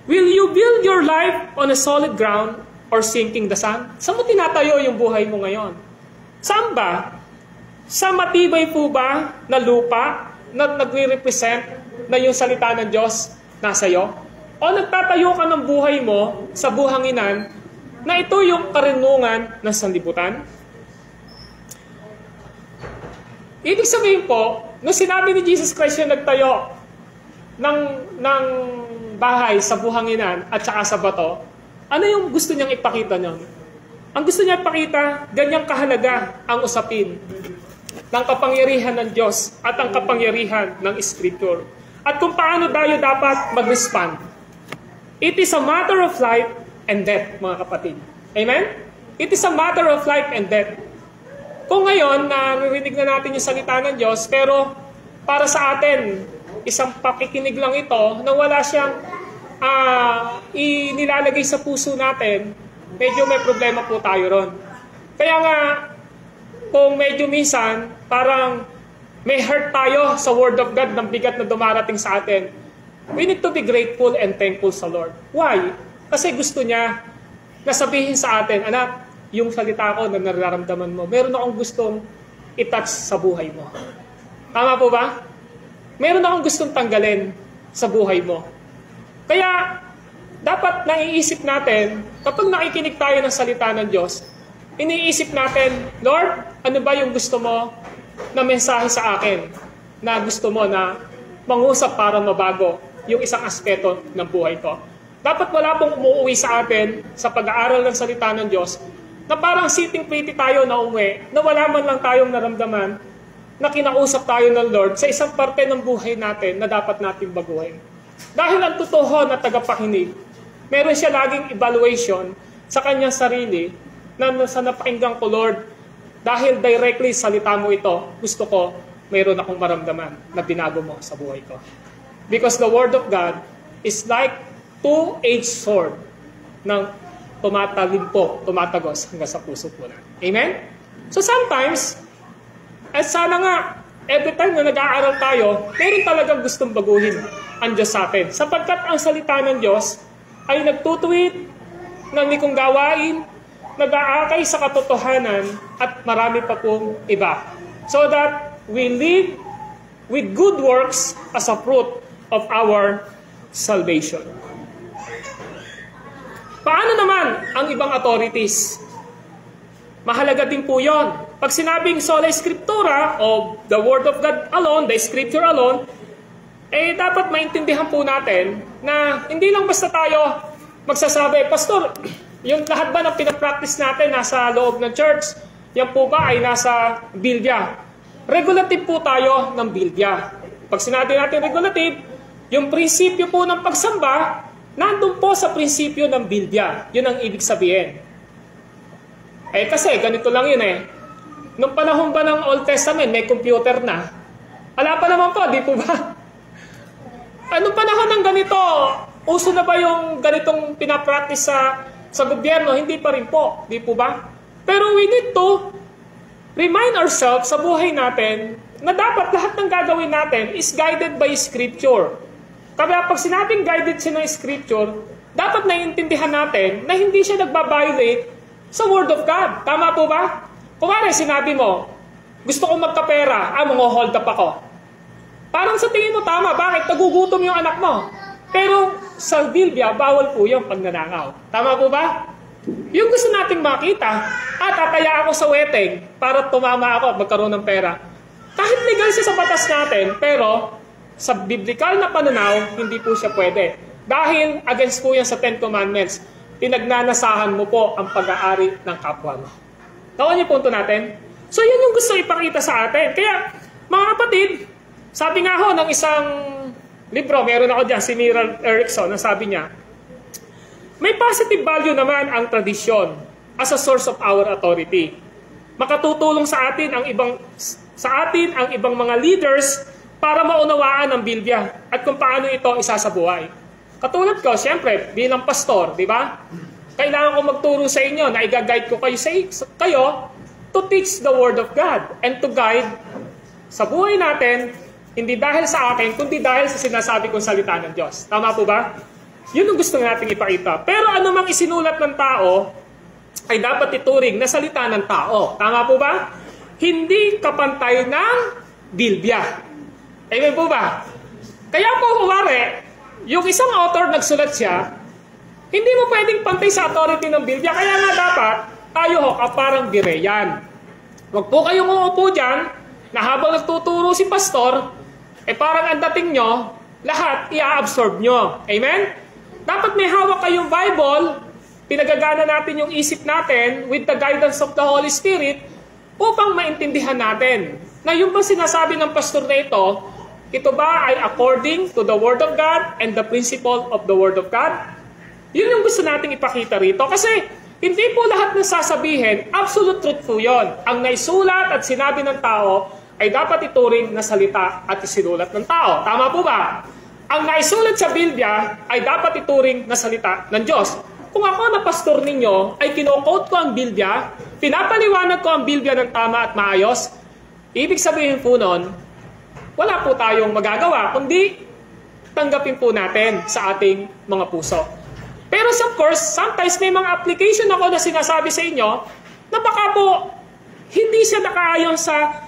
will you build your life on a solid ground or sinking the sand? Saan mo tinatayo yung buhay mo ngayon? Saan ba? Sa matibay po ba na lupa na nagre-represent na yung salita ng Diyos nasa iyo? O nagtatayo ka ng buhay mo sa buhanginan na ito yung karunungan ng sanlibutan? Ibig sabihin po, nung sinabi ni Jesus Christ yung nagtayo ng bahay sa buhanginan at saka sa bato, ano yung gusto niyang ipakita niyon? Ang gusto niya ipakita, ganyang kahalaga ang usapin ng kapangyarihan ng Diyos at ang kapangyarihan ng Scripture. At kung paano tayo dapat mag-respond. It is a matter of life and death, mga kapatid. Amen? It is a matter of life and death. Kung ngayon, naririnig na natin yung salita ng Diyos, pero para sa atin, isang pakikinig lang ito na wala siyang inilalagay sa puso natin, medyo may problema po tayo ron. Kaya nga, kung medyo minsan, parang may hurt tayo sa Word of God ng bigat na dumarating sa atin, we need to be grateful and thankful sa Lord. Why? Kasi gusto niya na sabihin sa atin, anak, yung salita ko na nararamdaman mo, meron akong gustong i-touch sa buhay mo. Tama po ba? Meron akong gustong tanggalin sa buhay mo. Kaya, dapat naiisip natin, kapag nakikinig tayo ng salita ng Diyos, iniisip natin, Lord, ano ba yung gusto mo na mensahe sa akin na gusto mo na mangusap para mabago yung isang aspeto ng buhay ko. Dapat wala pong umuwi sa atin sa pag-aaral ng salita ng Diyos na parang sitting pretty tayo na umuwi, na wala man lang tayong naramdaman na kinausap tayo ng Lord sa isang parte ng buhay natin na dapat natin baguhin. Dahil ang totoo na tagapakinig, meron siya laging evaluation sa kanyang sarili na sa napakinggan ko, Lord, dahil directly salita mo ito, gusto ko, mayroon akong maramdaman na binago mo sa buhay ko. Because the Word of God is like two-edged sword ng tumatagos hanggang sa puso po natin. Amen? So sometimes, at sana nga, every time na nag-aaral tayo, meron talagang gustong baguhin ang Diyos sa atin. Sapagkat ang salita ng Diyos ay nagtutuwid ng likong gawain, nag-aakay sa katotohanan at marami pa pong iba. So that we live with good works as a fruit of our salvation. Paano naman ang ibang authorities? Mahalaga din po yon. Pag sinabing sola scriptura o the Word of God alone, the Scripture alone, dapat maintindihan po natin na hindi lang basta tayo magsasabi, Pastor, yung lahat ba ng pinapractice natin nasa loob ng church, yan po ba ay nasa Biblia? Regulative po tayo ng Biblia. Pag sinabi natin regulative, yung prinsipyo po ng pagsamba, nandun po sa prinsipyo ng Biblia. Yun ang ibig sabihin. Kasi ganito lang yun Nung panahon ba ng Old Testament, may computer na. Wala pa naman po, di po ba? Anong panahon ng ganito? Uso na ba yung ganitong pinapractice sa gobyerno? Hindi pa rin po, di po ba? Pero we need to remind ourselves sa buhay natin na dapat lahat ng gagawin natin is guided by Scripture. Kaya pag sinabing guided siya ng Scripture, dapat naiintindihan natin na hindi siya nagbabiolate sa Word of God. Tama po ba? Kung sinabi mo, gusto kong magkapera, hold up ako. Parang sa tingin mo tama, bakit? Nagugutom yung anak mo. Pero sa Biblia, bawal po yung pagnanakaw. Tama po ba? Yung gusto nating makita, tataya ako sa wedding para tumama ako at magkaroon ng pera. Kahit legal siya sa batas natin, pero sa biblical na pananaw, hindi po siya pwede. Dahil against po yan sa Ten Commandments, pinagnanasahan mo po ang pag-aari ng kapwa mo. Nakuha niyo punto natin? So yun yung gusto ipakita sa atin. Kaya, mga kapatid, sabi nga ho ng isang libro, meron ako dyan, si Millar Erickson, na sabi niya, may positive value naman ang tradisyon as a source of our authority. Makatutulong sa atin ang ibang mga leaders para maunawaan ang Biblia at kung paano ito isasabuhay. Katulad ko, siyempre, bilang pastor, di ba? Kailangan ko magturo sa inyo na i-guide ko kayo to teach the Word of God and to guide sa buhay natin, hindi dahil sa akin, kundi dahil sa sinasabi kong salita ng Diyos. Tama po ba? Yun ang gusto natin ipakita. Pero anumang isinulat ng tao ay dapat ituring na salita ng tao. Tama po ba? Hindi kapantay ng Biblia. Amen po ba? Kaya po, kumare, yung isang author nagsulat siya, hindi mo pwedeng pantay sa authority ng Biblia. Kaya nga dapat, tayo parang bireyan. Huwag po kayong uupo dyan, na habang nagtuturo si pastor, parang ang dating nyo, lahat i-absorb nyo. Amen? Dapat may hawak kayong Bible, pinagagana natin yung isip natin with the guidance of the Holy Spirit upang maintindihan natin na yung ba sinasabi ng pastor na ito ba ay according to the Word of God and the principle of the Word of God? Yun yung gusto nating ipakita rito. Kasi hindi po lahat ng sasabihin, absolute truth po yun. Ang naisulat at sinabi ng tao ay dapat ituring na salita at isinulat ng tao. Tama po ba? Ang naisulat sa Biblia ay dapat ituring na salita ng Diyos. Kung ako na pastor ninyo ay kino-quote ko ang Biblia, pinapaliwanag ko ang Biblia ng tama at maayos, ibig sabihin po nun, wala po tayong magagawa, kundi tanggapin po natin sa ating mga puso. Pero of course, sometimes may mga application ako na sinasabi sa inyo na baka po hindi siya nakaayon sa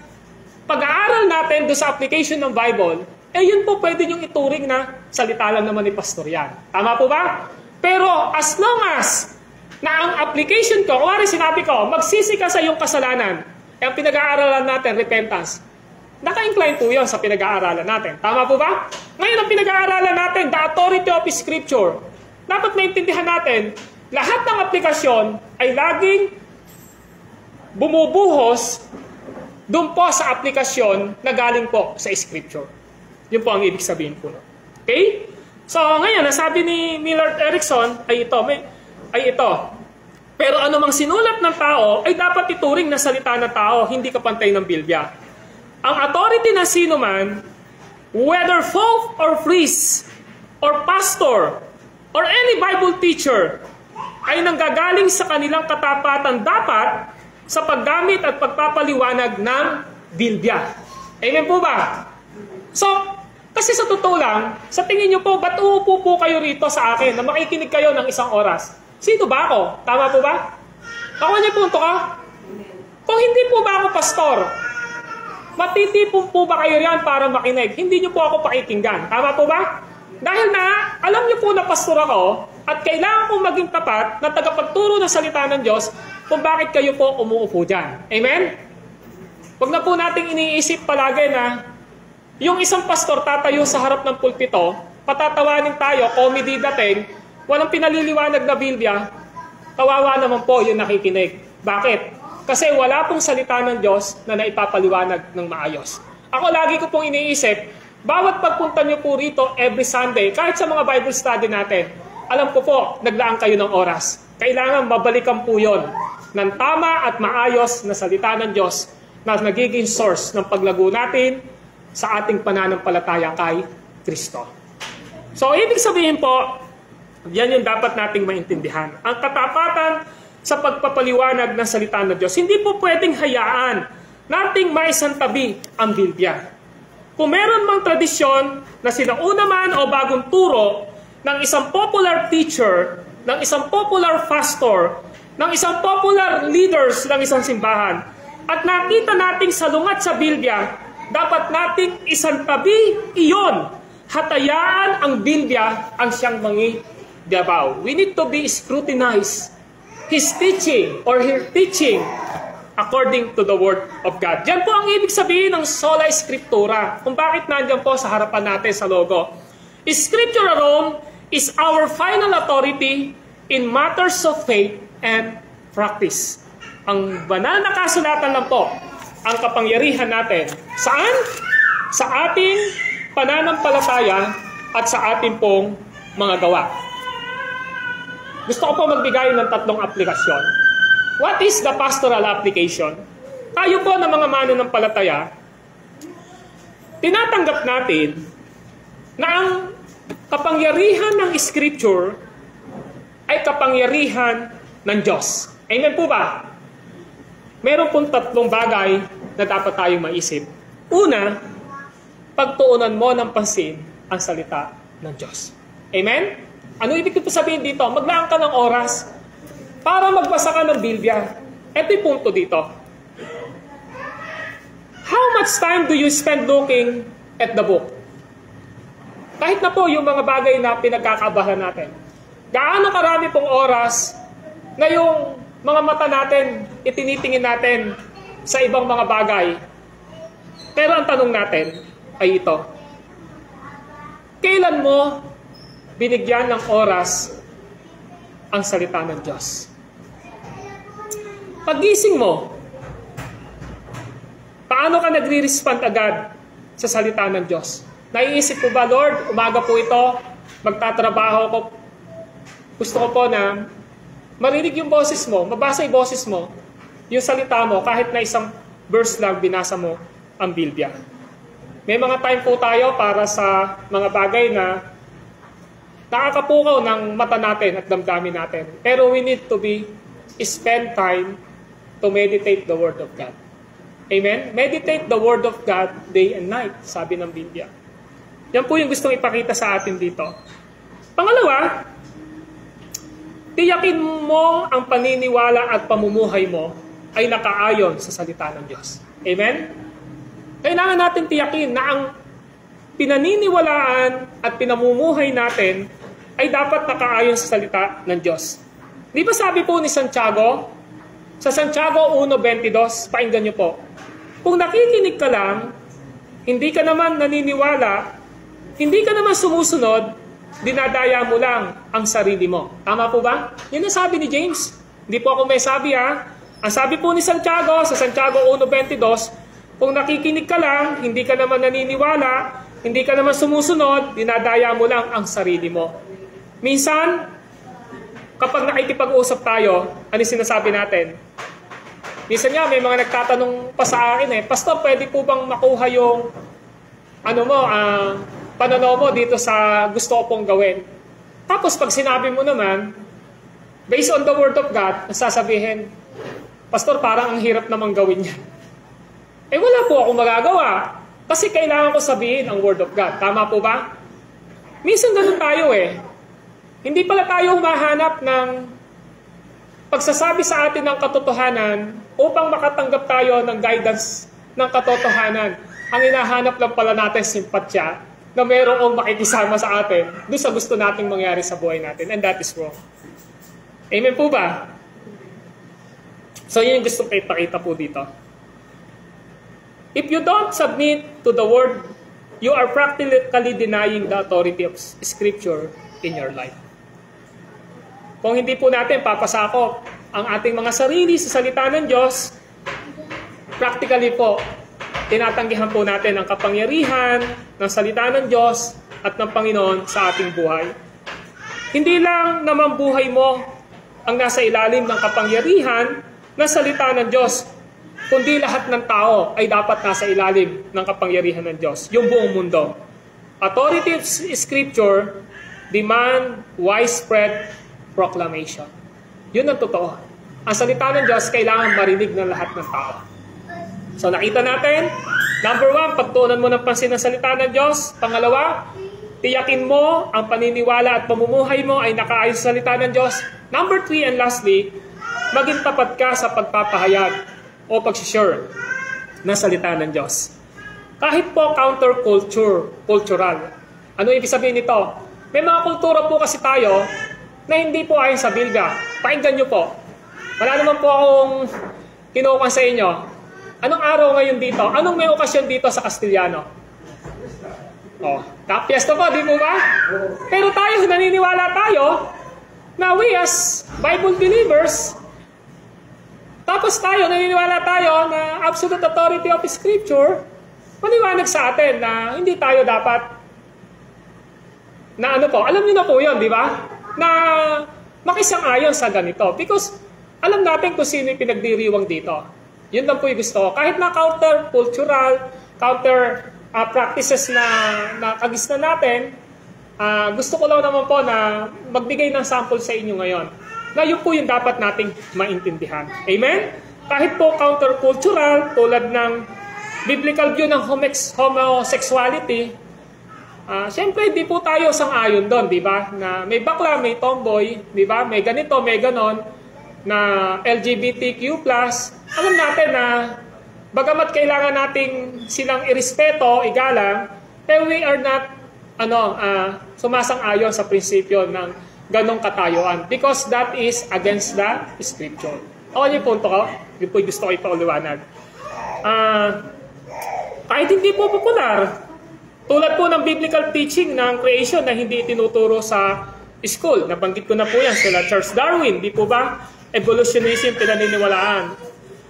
pag-aaral natin doon sa application ng Bible, yun po pwede niyong ituring na salita lang naman ni pastor yan. Tama po ba? Pero as long as na ang application ko, kuwari sinabi ko, magsisi ka sa iyong kasalanan, ang pinag-aaralan natin, repentance, naka-incline po yun sa pinag-aaralan natin. Tama po ba? Ngayon ang pinag-aaralan natin, the authority of Scripture. Dapat maintindihan natin, lahat ng aplikasyon ay laging bumubuhos doon po sa aplikasyon na galing po sa Scripture. Yun po ang ibig sabihin po. Okay? So ngayon, nasabi ni Millar Erickson ay ito. Pero anumang sinulat ng tao ay dapat ituring na salita ng tao, hindi kapantay ng Biblia. Ang authority ng sino man, whether pope or priest, or pastor, or any Bible teacher, ay nanggagaling sa kanilang katapatan dapat sa paggamit at pagpapaliwanag ng Biblia. Amen po ba? So, kasi sa totoo lang, sa tingin nyo po, ba't uupo po kayo rito sa akin na makikinig kayo ng 1 oras? Sino ba ako? Tama po ba? Nakuha niyo punto ka? Kung hindi po ba ako pastor, matitipon po ba kayo riyan para makinig? Hindi niyo po ako pakikinggan. Tama po ba? Dahil na, alam niyo po na pastor ako at kailangan kong maging tapat na tagapagturo ng salita ng Diyos kung bakit kayo po umuupo dyan. Amen? Huwag na po nating iniisip palagi na yung isang pastor tatayo sa harap ng pulpito, patatawanin tayo, comedy dating, walang pinaliliwanag na Biblia, kawawa naman po yung nakikinig. Bakit? Kasi wala pong salita ng Diyos na naipapaliwanag ng maayos. Ako lagi ko pong iniisip, bawat pagpunta niyo po rito every Sunday, kahit sa mga Bible study natin, alam ko po, naglaan kayo ng oras. Kailangan mabalikan po yon ng tama at maayos na salita ng Diyos na nagiging source ng paglago natin sa ating pananampalataya kay Kristo. So, ibig sabihin po, yan yung dapat nating maintindihan. Ang katapatan sa pagpapaliwanag ng salita ng Diyos, hindi po pwedeng hayaan nating maisantabi ang Biblia. Kung meron mang tradisyon na sinauna man o bagong turo ng isang popular teacher, ng isang popular pastor, ng isang popular leaders ng isang simbahan, at nakita nating salungat sa Biblia, dapat nating isantabi iyon. Hatayaan ang Biblia ang siyang mangigabaw. We need to be scrutinized his teaching or her teaching according to the Word of God. Diyan po ang ibig sabihin ng sola scriptura. Kung bakit nandiyan po sa harapan natin sa logo. Scripture alone is our final authority in matters of faith and practice. Ang banal na kasulatan lang po ang kapangyarihan natin. Saan? Sa ating pananampalataya at sa ating pong mga gawa. Gusto ko po magbigay ng 3 aplikasyon. What is the pastoral application? Tayo po ng mga mananampalataya, tinatanggap natin na ang kapangyarihan ng Scripture ay kapangyarihan ng Diyos. Amen po ba? Meron pong 3 bagay na dapat tayong maisip. Una, pagtuunan mo ng pansin ang salita ng Diyos. Amen? Ano ibig ko sabihin dito? Maglaan ka ng oras para magbasa ka ng Biblia. Ito yung punto dito. How much time do you spend looking at the book? Kahit na po yung mga bagay na pinagkakabahan natin. Gaano karami pong oras na yung mga mata natin, itinitingin natin sa ibang mga bagay. Pero ang tanong natin ay ito. Kailan mo binigyan ng oras ang salita ng Diyos? Paggising mo, paano ka nagre-respond agad sa salita ng Diyos? Naiisip ko ba, Lord, umaga po ito, magtatrabaho ko, gusto ko po na marinig yung boses mo, mabasa yung boses mo, yung salita mo, kahit na isang verse lang binasa mo ang Biblia. May mga time po tayo para sa mga bagay na nakakapukaw ng mata natin at damdamin natin. Pero we need to spend time to meditate the Word of God. Amen? Meditate the Word of God day and night, sabi ng Biblia. Yan po yung gustong ipakita sa atin dito. Pangalawa, tiyakin mo ang paniniwala at pamumuhay mo ay nakaayon sa salita ng Diyos. Amen? Kailangan natin tiyakin na ang pinaniniwalaan at pinamumuhay natin ay dapat nakaayon sa salita ng Diyos. Di ba sabi po ni Santiago, sa Santiago 1:22, pakinggan niyo po, kung nakikinig ka lang, hindi ka naman naniniwala, hindi ka naman sumusunod, dinadaya mo lang ang sarili mo. Tama po ba? Yun ang sabi ni James. Hindi po ako may sabi ha. Ang sabi po ni Santiago, sa Santiago 1:22, kung nakikinig ka lang, hindi ka naman naniniwala, hindi ka naman sumusunod, dinadaya mo lang ang sarili mo. Minsan, kapag nakikipag-usap tayo, ano sinasabi natin? Minsan nga, may mga nagtatanong pa sa akin Pastor, pwede po bang makuha yung pananaw mo dito sa gusto ko pong gawin? Tapos pag sinabi mo naman, based on the Word of God, sasabihin, Pastor, parang ang hirap namang gawin niya. Wala po akong magagawa. Kasi kailangan ko sabihin ang Word of God. Tama po ba? Minsan ganun tayo Hindi pala tayo humahanap ng pagsasabi sa atin ng katotohanan upang makatanggap tayo ng guidance ng katotohanan. Ang hinahanap lang pala natin simpatya na mayroong makikisama sa atin doon sa gusto nating mangyari sa buhay natin. And that is wrong. Amen po ba? So yun yung gusto ko ipakita po dito. If you don't submit to the word, you are practically denying the authority of Scripture in your life. Kung hindi po natin papasakop ang ating mga sarili sa salita ng Diyos, practically po, tinatanggihan po natin ang kapangyarihan ng salita ng Diyos at ng Panginoon sa ating buhay. Hindi lang naman buhay mo ang nasa ilalim ng kapangyarihan ng salita ng Diyos, kundi lahat ng tao ay dapat nasa ilalim ng kapangyarihan ng Diyos, yung buong mundo. Authority of Scripture demand widespread proclamation. Yun ang totoo. Ang salita ng Diyos kailangan marinig ng lahat ng tao. So nakita natin, number 1, pagtuunan mo ng pansin ng salita ng Diyos. Pangalawa, tiyakin mo ang paniniwala at pamumuhay mo ay nakaayon sa salita ng Diyos. Number 3 and lastly, maging tapat ka sa pagpapahayag o pag-share ng salita ng Diyos. Kahit po cultural. Ano ibig sabihin nito? May mga kultura po kasi tayo na hindi po ayon sa Biblia. Pakinggan nyo po. Wala naman po akong kinukuha sa inyo. Anong araw ngayon dito? Anong may okasyon dito sa Kastiliano? Fiesta po, di mo ba? Pero tayo, naniniwala tayo na we as Bible believers, tapos tayo, naniniwala tayo na absolute authority of Scripture, maliwanag sa atin na hindi tayo dapat na ano po, alam niyo na po yun, di ba? Na makisang-ayon sa ganito. Because alam natin kung sino yung pinagdiriwang dito. Yun lang po yung gusto ko. Kahit na counter-cultural, practices na kagisna natin, gusto ko lang naman po na magbigay ng sample sa inyo ngayon. Na yun po yung dapat nating maintindihan. Amen? Kahit po counter-cultural, tulad ng biblical view ng homosexuality, siyempre hindi po tayo sang-ayon doon, di ba? Na may bakla, may tomboy, di ba? May ganito, may ganon, na LGBTQ+. Alam natin na bagamat kailangan nating silang irespeto, igalang, pero we are not sumasang-ayon sa prinsipyo ng ganong katayuan because that is against the Scripture. Okay yung punto ko? Yung po gusto ko ipauliwanag. Kahit hindi po popular, tulad po ng biblical teaching ng creation na hindi itinuturo sa school. Nabanggit ko na po yan sila Charles Darwin, di po ba? Evolutionism pinaniniwalaan.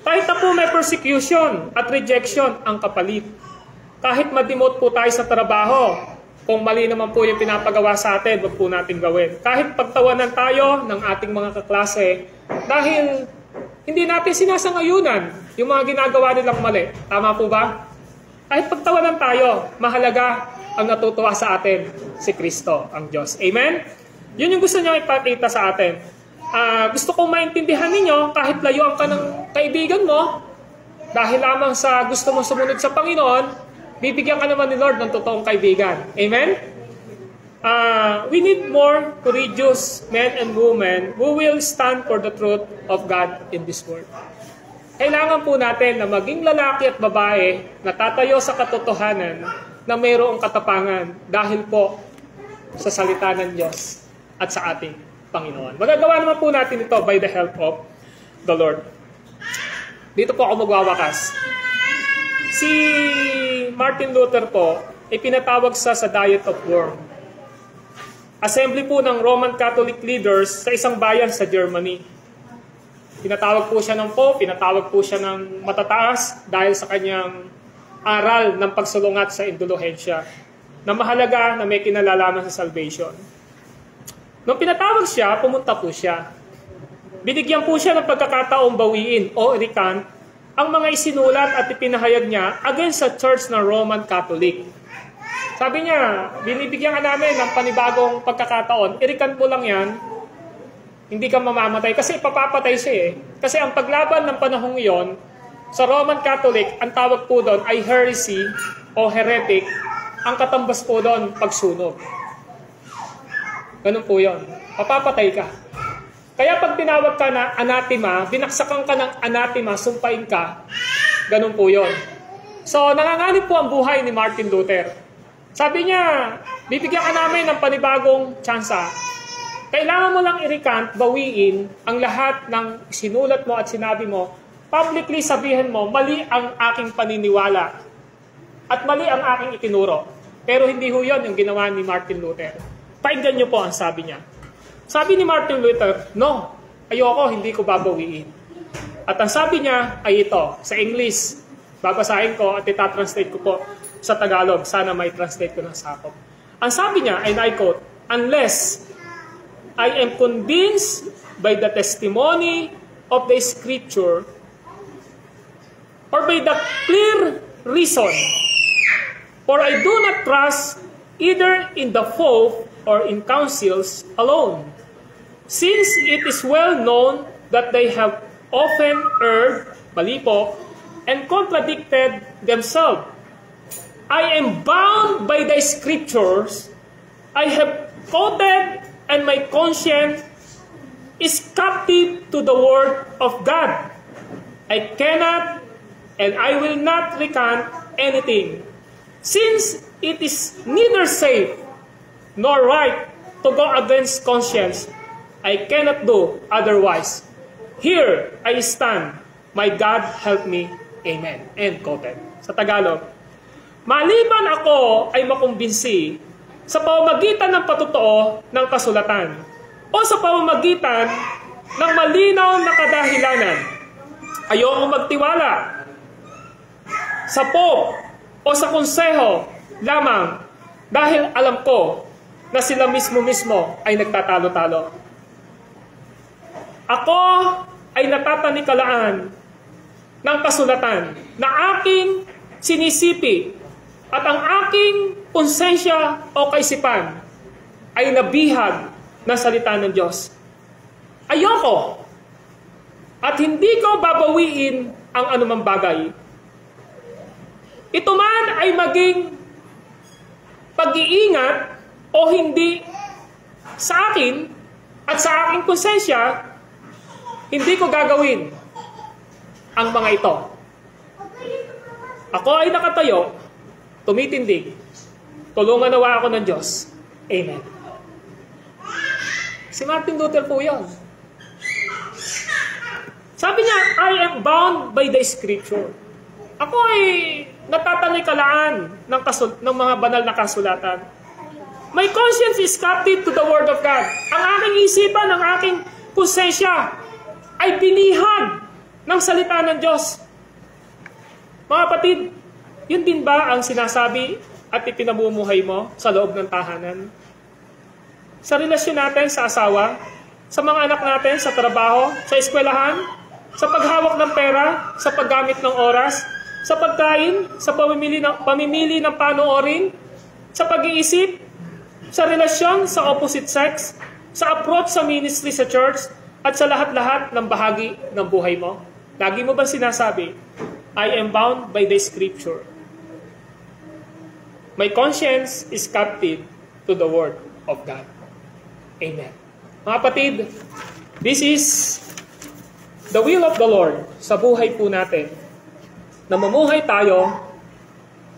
Kahit na po may persecution at rejection ang kapalit. Kahit ma-demote po tayo sa trabaho, kung mali naman po yung pinapagawa sa atin, wag po natin gawin. Kahit pagtawanan tayo ng ating mga kaklase, dahil hindi natin sinasangayunan yung mga ginagawa nilang mali. Tama po ba? Kahit pagtawanan tayo, mahalaga ang natutuwa sa atin, si Kristo, ang Diyos. Amen? Yun yung gusto niya ipakita sa atin. Gusto kong maintindihan ninyo, kahit layuan ka ng kaibigan mo, dahil lamang sa gusto mong sumunod sa Panginoon, bibigyan ka naman ni Lord ng totoong kaibigan. Amen? We need more courageous men and women who will stand for the truth of God in this world. Kailangan po natin na maging lalaki at babae na tatayo sa katotohanan na mayroong katapangan dahil po sa salita ng Diyos at sa ating Panginoon. Magagawa naman po natin ito by the help of the Lord. Dito po ako magwawakas. Si Martin Luther po ay pinatawag sa Diet of Worms. Assembly po ng Roman Catholic leaders sa isang bayan sa Germany. Pinatawag po siya ng Pope, pinatawag po siya ng matataas dahil sa kanyang aral ng pagsulungat sa indulhensya na mahalaga na may kinalalaman sa salvation. Nung pinatawag siya, pumunta po siya. Binigyan po siya ng pagkakataong bawiin o recant ang mga isinulat at ipinahayag niya against sa church ng Roman Catholic. Sabi niya, binibigyan ka namin ng panibagong pagkakataon, i-recant mo lang yan, hindi ka mamamatay kasi ipapapatay siya eh. Kasi ang paglaban ng panahong iyon, sa Roman Catholic, ang tawag po doon ay heresy o heretic, ang katambas po doon, pagsunog. Ganun po yun. Papapatay ka. Kaya pag tinawag ka na anathema, binaksakan ka ng anathema, sumpain ka, ganun po yun. So, nanganganib po ang buhay ni Martin Luther. Sabi niya, bibigyan ka namin ng panibagong tsansa. Kailangan mo lang i-recant, bawiin ang lahat ng sinulat mo at sinabi mo. Publicly sabihin mo, mali ang aking paniniwala at mali ang aking itinuro. Pero hindi ho yun yung ginawa ni Martin Luther. Painggan niyo po ang sabi niya. Sabi ni Martin Luther, no, ayoko, hindi ko babawiin. At ang sabi niya ay ito, sa English, babasahin ko at itatranslate ko po sa Tagalog. Sana may translate ko ng sakop. Ang sabi niya, and I quote, unless I am convinced by the testimony of the Scripture or by the clear reason, for I do not trust either in the Pope or in councils alone, since it is well known that they have often erred, mali po, and contradicted themselves. I am bound by the Scriptures. I have quoted, and my conscience is captive to the Word of God. I cannot and I will not recant anything, since it is neither safe nor right to go against conscience. I cannot do otherwise. Here I stand. My God help me. Amen. End quoted. Sa Tagalog, maliban ako ay makumbinsi sa pamamagitan ng patotoo ng kasulatan o sa pamamagitan ng malinaw na kadahilanan, ayoko magtiwala sa Pope o sa konseho lamang dahil alam ko na sila mismo ay nagtatalo-talo. Ako ay natatanikalaan ng kasulatan na aking sinisipi at ang aking konsensya o kaisipan ay nabihag ng salita ng Diyos. Ayoko at hindi ko babawiin ang anumang bagay. Ito man ay maging pag-iingat o hindi sa akin at sa aking konsensya, hindi ko gagawin ang mga ito. Ako ay nakatayo, tumitindig, tulungan nawa ako ng Diyos. Amen. Si Martin Luther po yun. Sabi niya, I am bound by the Scripture. Ako ay natatalikalaan ng mga banal na kasulatan. My conscience is captive to the Word of God. Ang aking isipan, ang aking konsensya ay binihag ng salita ng Diyos. Mga kapatid, yun din ba ang sinasabi at ipinamumuhay mo sa loob ng tahanan? Sa relasyon natin sa asawa, sa mga anak natin, sa trabaho, sa eskwelahan, sa paghawak ng pera, sa paggamit ng oras, sa pagkain, sa pamimili ng panoorin, sa pag-iisip, sa relasyon sa opposite sex, sa approach sa ministry sa church, at sa lahat-lahat ng bahagi ng buhay mo. Lagi mo ba sinasabi, I am bound by the Scripture. My conscience is captive to the Word of God. Amen. Mga kapatid, this is the will of the Lord sa buhay po natin, na mamuhay tayo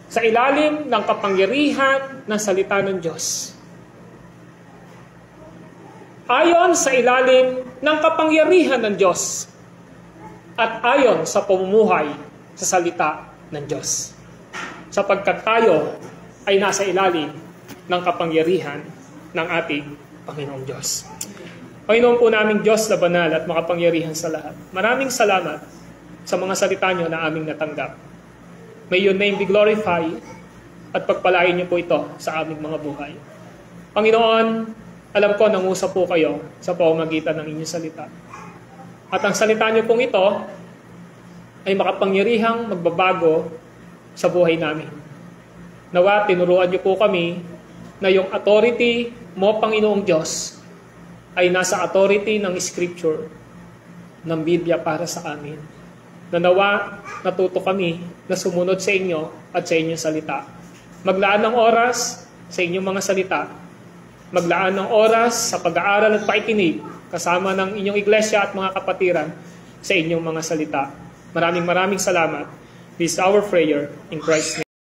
sa ilalim ng kapangyarihan ng salita ng Diyos. Ayon sa ilalim ng kapangyarihan ng Diyos at ayon sa pamumuhay sa salita ng Diyos. Sapagkat tayo ay nasa ilalim ng kapangyarihan ng ating Panginoong Diyos. Panginoon po naming Diyos na banal at makapangyarihan sa lahat. Maraming salamat sa mga salita nyo na aming natanggap. May your name be glorified at pagpalain niyo po ito sa aming mga buhay. Panginoon, alam ko nangusap po kayo sa pamamagitan ng inyong salita. At ang salita niyo pong ito ay makapangyarihang magbabago sa buhay namin. Nawa, tinuruan niyo po kami na yung authority mo, Panginoong Diyos, ay nasa authority ng Scripture, ng Biblia para sa amin. Na nawa, natuto kami na sumunod sa inyo at sa inyong salita. Maglaan ng oras sa inyong mga salita. Maglaan ng oras sa pag-aaral at pakikinig kasama ng inyong iglesia at mga kapatiran sa inyong mga salita. Maraming salamat. This is our prayer in Christ's name.